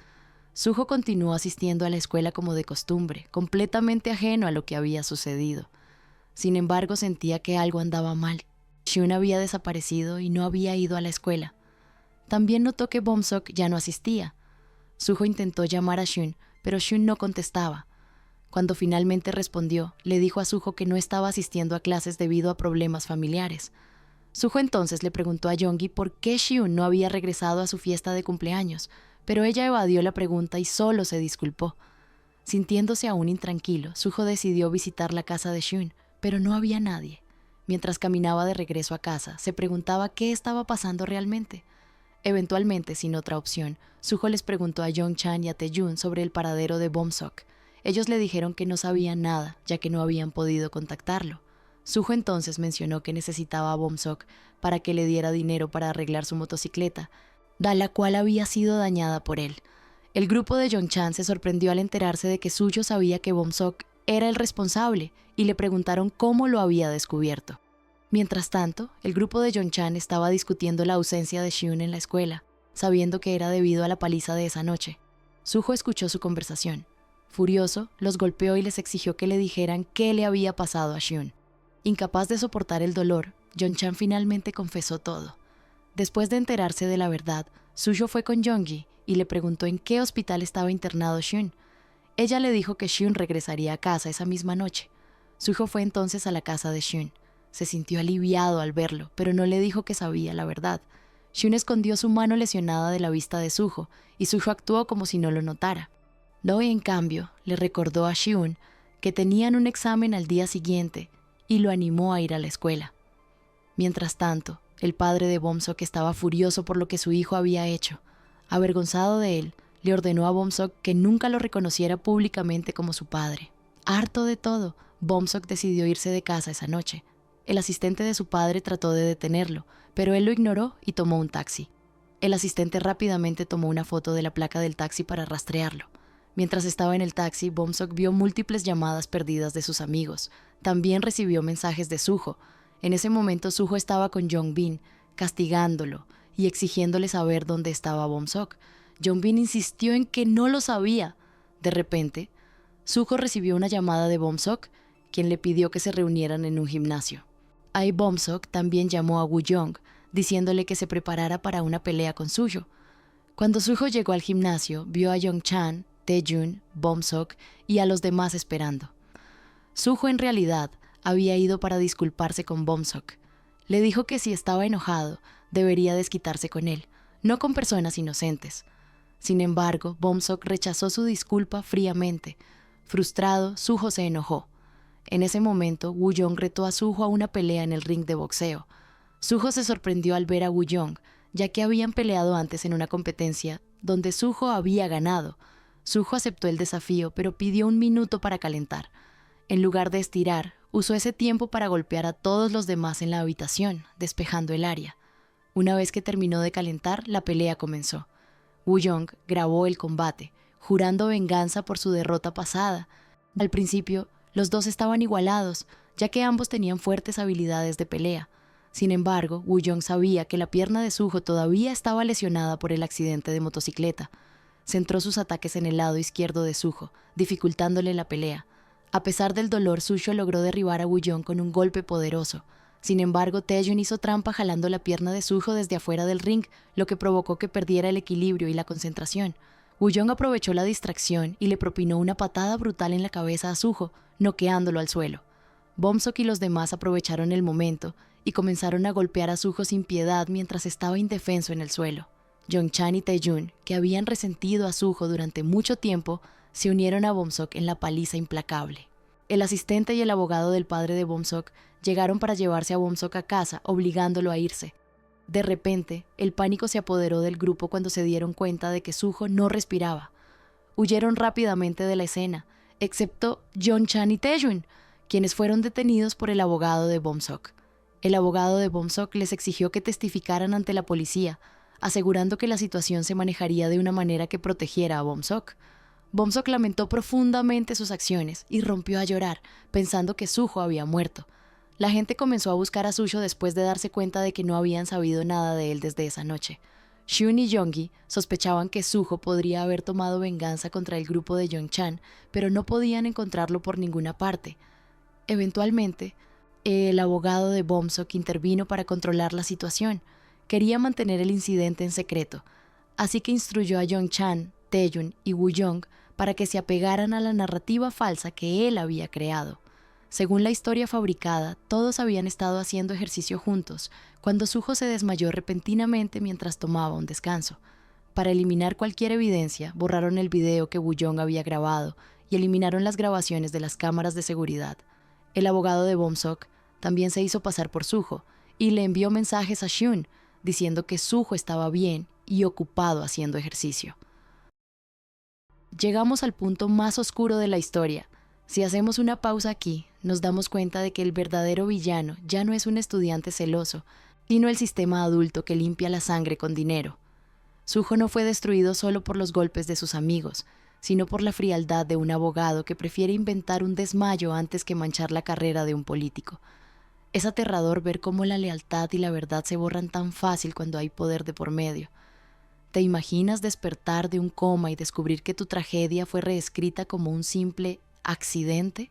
Suho continuó asistiendo a la escuela como de costumbre, completamente ajeno a lo que había sucedido. Sin embargo, sentía que algo andaba mal. Shun había desaparecido y no había ido a la escuela. También notó que Bomsok ya no asistía. Suho intentó llamar a Shun, pero Shun no contestaba. Cuando finalmente respondió, le dijo a Suho que no estaba asistiendo a clases debido a problemas familiares. Suho entonces le preguntó a Yoongi por qué Shun no había regresado a su fiesta de cumpleaños, pero ella evadió la pregunta y solo se disculpó. Sintiéndose aún intranquilo, Suho decidió visitar la casa de Shun, pero no había nadie. Mientras caminaba de regreso a casa, se preguntaba qué estaba pasando realmente. Eventualmente, sin otra opción, Suho les preguntó a Young-chan y a Tae-jun sobre el paradero de Bomsok. Ellos le dijeron que no sabían nada, ya que no habían podido contactarlo. Suho entonces mencionó que necesitaba a Bomsok para que le diera dinero para arreglar su motocicleta, la cual había sido dañada por él. El grupo de Young-chan se sorprendió al enterarse de que Suho sabía que Bomsok era el responsable y le preguntaron cómo lo había descubierto. Mientras tanto, el grupo de Young-chan estaba discutiendo la ausencia de Shun en la escuela, sabiendo que era debido a la paliza de esa noche. Suho escuchó su conversación. Furioso, los golpeó y les exigió que le dijeran qué le había pasado a Shun. Incapaz de soportar el dolor, Young-chan finalmente confesó todo. Después de enterarse de la verdad, Suho fue con Yoongi y le preguntó en qué hospital estaba internado Shun. Ella le dijo que Shun regresaría a casa esa misma noche. Suho fue entonces a la casa de Shun. Se sintió aliviado al verlo, pero no le dijo que sabía la verdad. Shun escondió su mano lesionada de la vista de Suho, y Suho actuó como si no lo notara. Doi, en cambio, le recordó a Shun que tenían un examen al día siguiente y lo animó a ir a la escuela. Mientras tanto, el padre de Bomsok estaba furioso por lo que su hijo había hecho. Avergonzado de él, le ordenó a Bomsok que nunca lo reconociera públicamente como su padre. Harto de todo, Bomsok decidió irse de casa esa noche. El asistente de su padre trató de detenerlo, pero él lo ignoró y tomó un taxi. El asistente rápidamente tomó una foto de la placa del taxi para rastrearlo. Mientras estaba en el taxi, Bomsok vio múltiples llamadas perdidas de sus amigos. También recibió mensajes de Suho. En ese momento Suho estaba con Yongbin, castigándolo y exigiéndole saber dónde estaba Bomsok. Yongbin insistió en que no lo sabía. De repente, Suho recibió una llamada de Bomsok, quien le pidió que se reunieran en un gimnasio. Ahí Bomsok también llamó a Woo-young, diciéndole que se preparara para una pelea con Suho. Cuando Suho llegó al gimnasio, vio a Young-chan, Tae-jun, Bomsok y a los demás esperando. Suho en realidad había ido para disculparse con Bomsok. Le dijo que si estaba enojado, debería desquitarse con él, no con personas inocentes. Sin embargo, Bomsok rechazó su disculpa fríamente. Frustrado, Suho se enojó. En ese momento, Woo-young retó a Suho a una pelea en el ring de boxeo. Suho se sorprendió al ver a Woo-young, ya que habían peleado antes en una competencia donde Suho había ganado. Suho aceptó el desafío, pero pidió un minuto para calentar. En lugar de estirar, usó ese tiempo para golpear a todos los demás en la habitación, despejando el área. Una vez que terminó de calentar, la pelea comenzó. Woo-young grabó el combate, jurando venganza por su derrota pasada. Al principio, los dos estaban igualados, ya que ambos tenían fuertes habilidades de pelea. Sin embargo, Woo-young sabía que la pierna de Suho todavía estaba lesionada por el accidente de motocicleta. Centró sus ataques en el lado izquierdo de Suho, dificultándole la pelea. A pesar del dolor, Suho logró derribar a Woo-young con un golpe poderoso. Sin embargo, Tae-jun hizo trampa jalando la pierna de Suho desde afuera del ring, lo que provocó que perdiera el equilibrio y la concentración. Woo-young aprovechó la distracción y le propinó una patada brutal en la cabeza a Suho, noqueándolo al suelo. Bomsok y los demás aprovecharon el momento y comenzaron a golpear a Suho sin piedad mientras estaba indefenso en el suelo. Young-chan y Tae-jun, que habían resentido a Suho durante mucho tiempo, se unieron a Bomsok en la paliza implacable. El asistente y el abogado del padre de Bomsok llegaron para llevarse a Bomsok a casa, obligándolo a irse. De repente, el pánico se apoderó del grupo cuando se dieron cuenta de que Suho no respiraba. Huyeron rápidamente de la escena, excepto Young-chan y Tae-jun, quienes fueron detenidos por el abogado de Bomsok. El abogado de Bomsok les exigió que testificaran ante la policía, asegurando que la situación se manejaría de una manera que protegiera a Bomsok. Bomsok lamentó profundamente sus acciones y rompió a llorar, pensando que Suho había muerto. La gente comenzó a buscar a Suho después de darse cuenta de que no habían sabido nada de él desde esa noche. Shun y Yonggi sospechaban que Suho podría haber tomado venganza contra el grupo de Yongchan, pero no podían encontrarlo por ninguna parte. Eventualmente, el abogado de Bomsok intervino para controlar la situación. Quería mantener el incidente en secreto, así que instruyó a Yongchan, Taeyun y Woo-young para que se apegaran a la narrativa falsa que él había creado. Según la historia fabricada, todos habían estado haciendo ejercicio juntos, cuando Suho se desmayó repentinamente mientras tomaba un descanso. Para eliminar cualquier evidencia, borraron el video que Woo-young había grabado y eliminaron las grabaciones de las cámaras de seguridad. El abogado de Bomsok también se hizo pasar por Suho y le envió mensajes a Shun, diciendo que Suho estaba bien y ocupado haciendo ejercicio. Llegamos al punto más oscuro de la historia. Si hacemos una pausa aquí, nos damos cuenta de que el verdadero villano ya no es un estudiante celoso, sino el sistema adulto que limpia la sangre con dinero. Suho no fue destruido solo por los golpes de sus amigos, sino por la frialdad de un abogado que prefiere inventar un desmayo antes que manchar la carrera de un político. Es aterrador ver cómo la lealtad y la verdad se borran tan fácil cuando hay poder de por medio. ¿Te imaginas despertar de un coma y descubrir que tu tragedia fue reescrita como un simple accidente?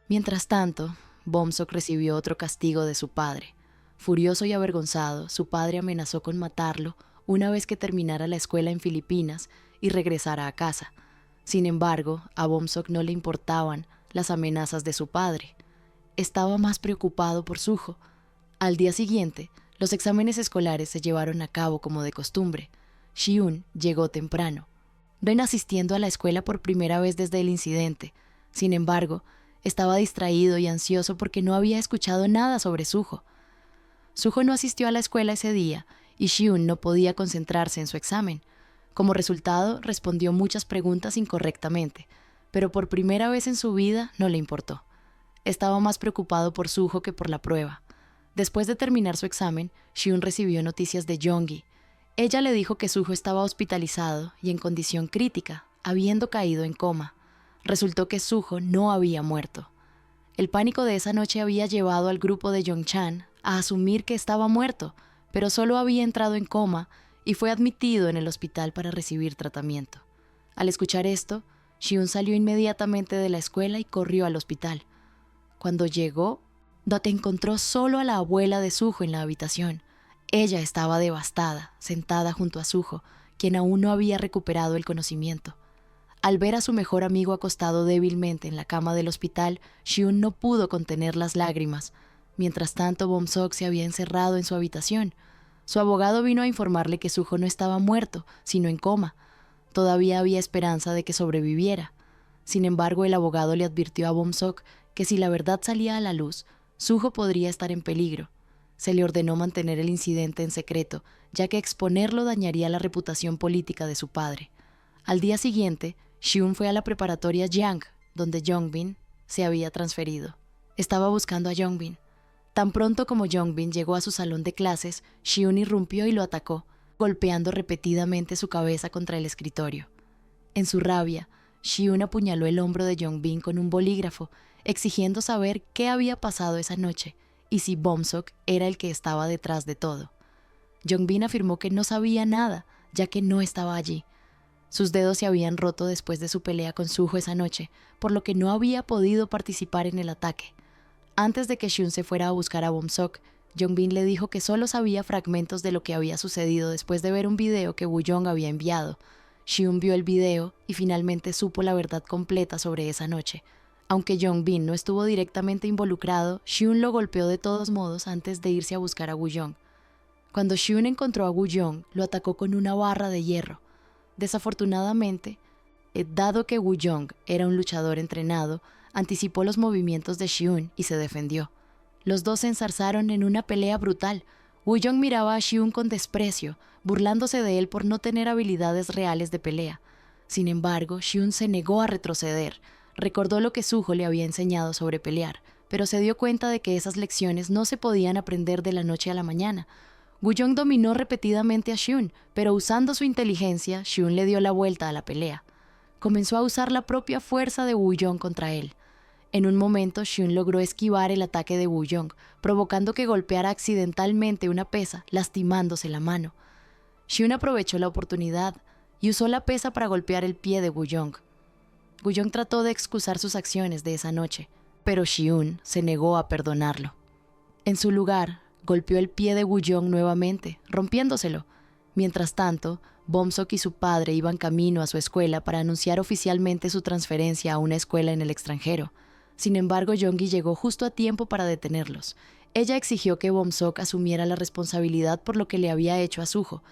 Mientras tanto, Bomsok recibió otro castigo de su padre. Furioso y avergonzado, su padre amenazó con matarlo una vez que terminara la escuela en Filipinas y regresara a casa. Sin embargo, a Bomsok no le importaban las amenazas de su padre. Estaba más preocupado por Suho. Al día siguiente, los exámenes escolares se llevaron a cabo como de costumbre. Shun llegó temprano. Ren asistiendo a la escuela por primera vez desde el incidente. Sin embargo, estaba distraído y ansioso porque no había escuchado nada sobre Suho. Suho no asistió a la escuela ese día y Shun no podía concentrarse en su examen. Como resultado, respondió muchas preguntas incorrectamente, pero por primera vez en su vida no le importó. Estaba más preocupado por Suho que por la prueba. Después de terminar su examen, Shun recibió noticias de Yonggi. Ella le dijo que Suho estaba hospitalizado y en condición crítica, habiendo caído en coma. Resultó que Suho no había muerto. El pánico de esa noche había llevado al grupo de Yongchan a asumir que estaba muerto, pero solo había entrado en coma y fue admitido en el hospital para recibir tratamiento. Al escuchar esto, Shun salió inmediatamente de la escuela y corrió al hospital. Cuando llegó, Dot encontró solo a la abuela de Suho en la habitación. Ella estaba devastada, sentada junto a Suho, quien aún no había recuperado el conocimiento. Al ver a su mejor amigo acostado débilmente en la cama del hospital, Shun no pudo contener las lágrimas. Mientras tanto, Bomsok se había encerrado en su habitación. Su abogado vino a informarle que Suho no estaba muerto, sino en coma. Todavía había esperanza de que sobreviviera. Sin embargo, el abogado le advirtió a Bomsok que si la verdad salía a la luz, Suho podría estar en peligro. Se le ordenó mantener el incidente en secreto, ya que exponerlo dañaría la reputación política de su padre. Al día siguiente, Shun fue a la preparatoria Jiang, donde Yongbin se había transferido. Estaba buscando a Yongbin. Tan pronto como Yongbin llegó a su salón de clases, Shun irrumpió y lo atacó, golpeando repetidamente su cabeza contra el escritorio. En su rabia, Shun apuñaló el hombro de Yongbin con un bolígrafo, exigiendo saber qué había pasado esa noche y si Bomsok era el que estaba detrás de todo. Yongbin afirmó que no sabía nada, ya que no estaba allí. Sus dedos se habían roto después de su pelea con Suho esa noche, por lo que no había podido participar en el ataque. Antes de que Shun se fuera a buscar a Bomsok, Yongbin le dijo que solo sabía fragmentos de lo que había sucedido después de ver un video que Woo-young había enviado. Shun vio el video y finalmente supo la verdad completa sobre esa noche. Aunque Yongbin no estuvo directamente involucrado, Shun lo golpeó de todos modos antes de irse a buscar a Woo-young. Cuando Shun encontró a Woo-young, lo atacó con una barra de hierro. Desafortunadamente, dado que Woo-young era un luchador entrenado, anticipó los movimientos de Shun y se defendió. Los dos se enzarzaron en una pelea brutal. Woo-young miraba a Shun con desprecio, burlándose de él por no tener habilidades reales de pelea. Sin embargo, Shun se negó a retroceder. Recordó lo que Suho le había enseñado sobre pelear, pero se dio cuenta de que esas lecciones no se podían aprender de la noche a la mañana. Woo-young dominó repetidamente a Shun, pero usando su inteligencia, Shun le dio la vuelta a la pelea. comenzó a usar la propia fuerza de Woo-young contra él. En un momento, Hyun logró esquivar el ataque de Woo-young, provocando que golpeara accidentalmente una pesa, lastimándose la mano. Hyun aprovechó la oportunidad y usó la pesa para golpear el pie de Woo-young. Woo-young trató de excusar sus acciones de esa noche, pero Hyun se negó a perdonarlo. En su lugar, golpeó el pie de Woo-young nuevamente, rompiéndoselo. Mientras tanto, Bom-sok y su padre iban camino a su escuela para anunciar oficialmente su transferencia a una escuela en el extranjero. Sin embargo, Young-gi llegó justo a tiempo para detenerlos. Ella exigió que Bom-sok asumiera la responsabilidad por lo que le había hecho a Suho.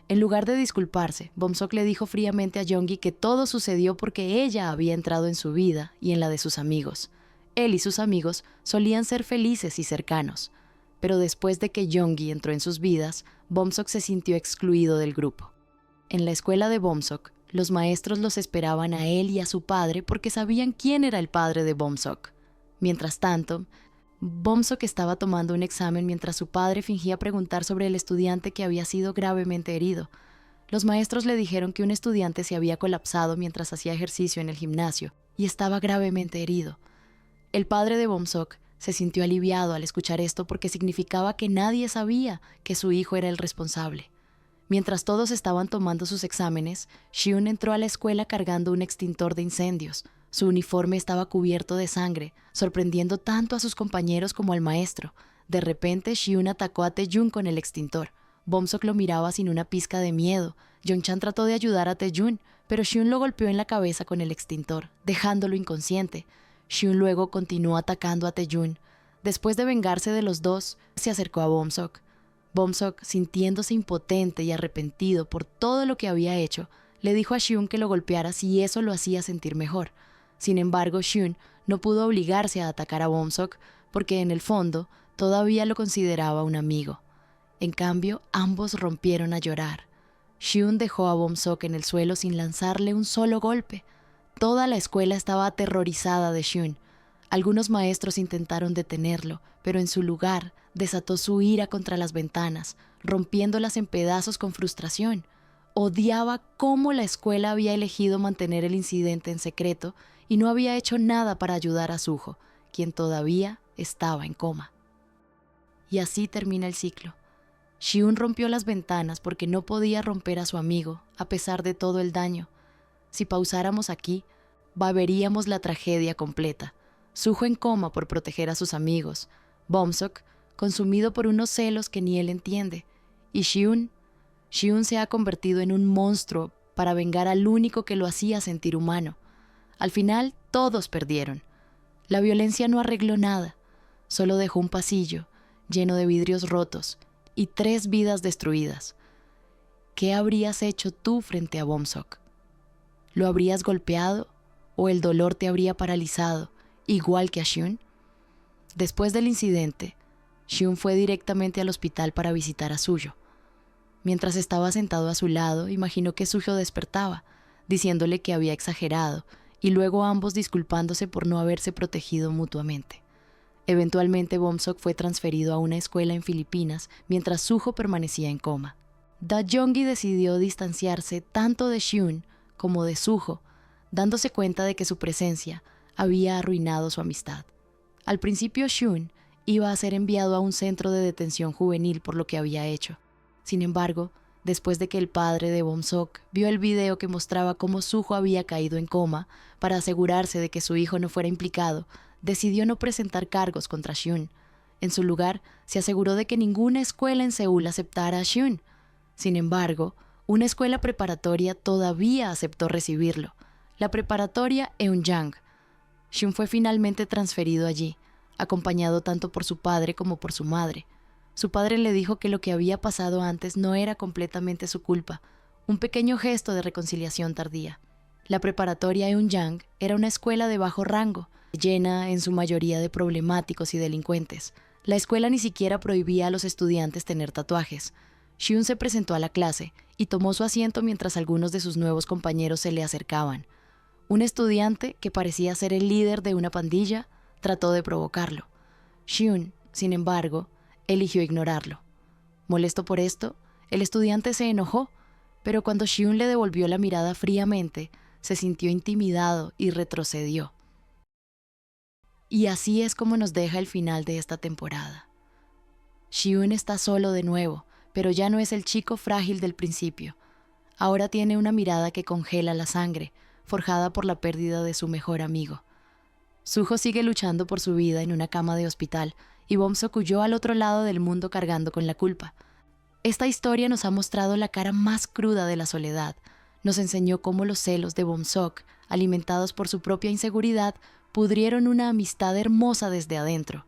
En lugar de disculparse, Bom-sok le dijo fríamente a Young-gi que todo sucedió porque ella había entrado en su vida y en la de sus amigos. Él y sus amigos solían ser felices y cercanos, pero después de que Young-gi entró en sus vidas, Bom-sok se sintió excluido del grupo. En la escuela de Bom-sok, los maestros los esperaban a él y a su padre porque sabían quién era el padre de Bom-sok. Mientras tanto, Bom-sok estaba tomando un examen mientras su padre fingía preguntar sobre el estudiante que había sido gravemente herido. Los maestros le dijeron que un estudiante se había colapsado mientras hacía ejercicio en el gimnasio y estaba gravemente herido. El padre de Bom-sok se sintió aliviado al escuchar esto porque significaba que nadie sabía que su hijo era el responsable. Mientras todos estaban tomando sus exámenes, Hyun entró a la escuela cargando un extintor de incendios. Su uniforme estaba cubierto de sangre, sorprendiendo tanto a sus compañeros como al maestro. De repente, Hyun atacó a Tae-jun con el extintor. Bom-sok lo miraba sin una pizca de miedo. Jong-chan trató de ayudar a Tae-jun, pero Hyun lo golpeó en la cabeza con el extintor, dejándolo inconsciente. Hyun luego continuó atacando a Tae-jun. Después de vengarse de los dos, se acercó a Bom-sok. Bom-sok, sintiéndose impotente y arrepentido por todo lo que había hecho, le dijo a Hyun que lo golpeara si eso lo hacía sentir mejor. Sin embargo, Hyun no pudo obligarse a atacar a Bom-sok porque en el fondo todavía lo consideraba un amigo. En cambio, ambos rompieron a llorar. Hyun dejó a Bom-sok en el suelo sin lanzarle un solo golpe. Toda la escuela estaba aterrorizada de Hyun. Algunos maestros intentaron detenerlo, pero en su lugar desató su ira contra las ventanas, rompiéndolas en pedazos con frustración. Odiaba cómo la escuela había elegido mantener el incidente en secreto y no había hecho nada para ayudar a Suho, quien todavía estaba en coma. Y así termina el ciclo. Hyun rompió las ventanas porque no podía romper a su amigo, a pesar de todo el daño. Si pausáramos aquí, veríamos la tragedia completa. Suho en coma por proteger a sus amigos, Bom-sok consumido por unos celos que ni él entiende, y Hyun se ha convertido en un monstruo para vengar al único que lo hacía sentir humano. Al final, todos perdieron. La violencia no arregló nada, solo dejó un pasillo lleno de vidrios rotos y 3 vidas destruidas. ¿Qué habrías hecho tú frente a Bom-sok? ¿Lo habrías golpeado o el dolor te habría paralizado, igual que a Hyun? Después del incidente, Hyun fue directamente al hospital para visitar a Suho. Mientras estaba sentado a su lado, imaginó que Suho despertaba, diciéndole que había exagerado, y luego ambos disculpándose por no haberse protegido mutuamente. Eventualmente, Bom-sok fue transferido a una escuela en Filipinas mientras Suho permanecía en coma. Da-young-gi decidió distanciarse tanto de Hyun como de Suho, dándose cuenta de que su presencia había arruinado su amistad. Al principio, Hyun iba a ser enviado a un centro de detención juvenil por lo que había hecho. Sin embargo, después de que el padre de Bom-sok vio el video que mostraba cómo Suho había caído en coma, para asegurarse de que su hijo no fuera implicado, decidió no presentar cargos contra Hyun. En su lugar, se aseguró de que ninguna escuela en Seúl aceptara a Hyun. Sin embargo, una escuela preparatoria todavía aceptó recibirlo, la preparatoria Eunjang. Hyun fue finalmente transferido allí, acompañado tanto por su padre como por su madre. Su padre le dijo que lo que había pasado antes no era completamente su culpa, un pequeño gesto de reconciliación tardía. La preparatoria Eunjang era una escuela de bajo rango, llena en su mayoría de problemáticos y delincuentes. La escuela ni siquiera prohibía a los estudiantes tener tatuajes. Hyun se presentó a la clase y tomó su asiento mientras algunos de sus nuevos compañeros se le acercaban. Un estudiante, que parecía ser el líder de una pandilla, trató de provocarlo. Hyun, sin embargo, eligió ignorarlo. Molesto por esto, el estudiante se enojó, pero cuando Hyun le devolvió la mirada fríamente, se sintió intimidado y retrocedió. Y así es como nos deja el final de esta temporada. Shiun está solo de nuevo, pero ya no es el chico frágil del principio. Ahora tiene una mirada que congela la sangre, forjada por la pérdida de su mejor amigo. Suho sigue luchando por su vida en una cama de hospital y Bom-seok huyó al otro lado del mundo cargando con la culpa. Esta historia nos ha mostrado la cara más cruda de la soledad. Nos enseñó cómo los celos de Bom-seok, alimentados por su propia inseguridad, pudrieron una amistad hermosa desde adentro.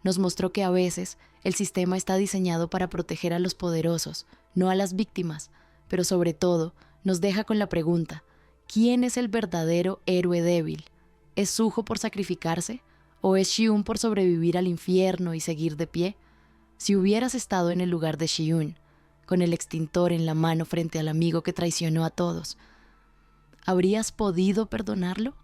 Nos mostró que a veces el sistema está diseñado para proteger a los poderosos, no a las víctimas, pero sobre todo nos deja con la pregunta: ¿quién es el verdadero héroe débil? ¿Es Suho por sacrificarse? ¿O es Shiun por sobrevivir al infierno y seguir de pie? Si hubieras estado en el lugar de Shiun, con el extintor en la mano frente al amigo que traicionó a todos, ¿habrías podido perdonarlo?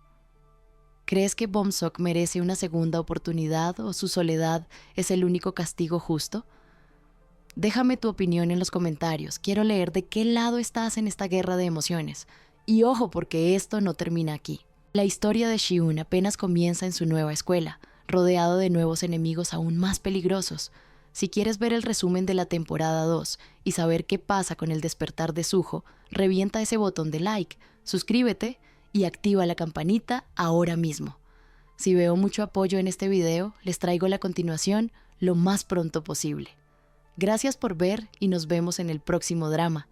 ¿Crees que Bom-seok merece una segunda oportunidad o su soledad es el único castigo justo? Déjame tu opinión en los comentarios. Quiero leer de qué lado estás en esta guerra de emociones. Y ojo, porque esto no termina aquí. La historia de Shiun apenas comienza en su nueva escuela, rodeado de nuevos enemigos aún más peligrosos. Si quieres ver el resumen de la temporada 2 y saber qué pasa con el despertar de Suho, revienta ese botón de like, suscríbete y activa la campanita ahora mismo. Si veo mucho apoyo en este video, les traigo la continuación lo más pronto posible. Gracias por ver y nos vemos en el próximo drama.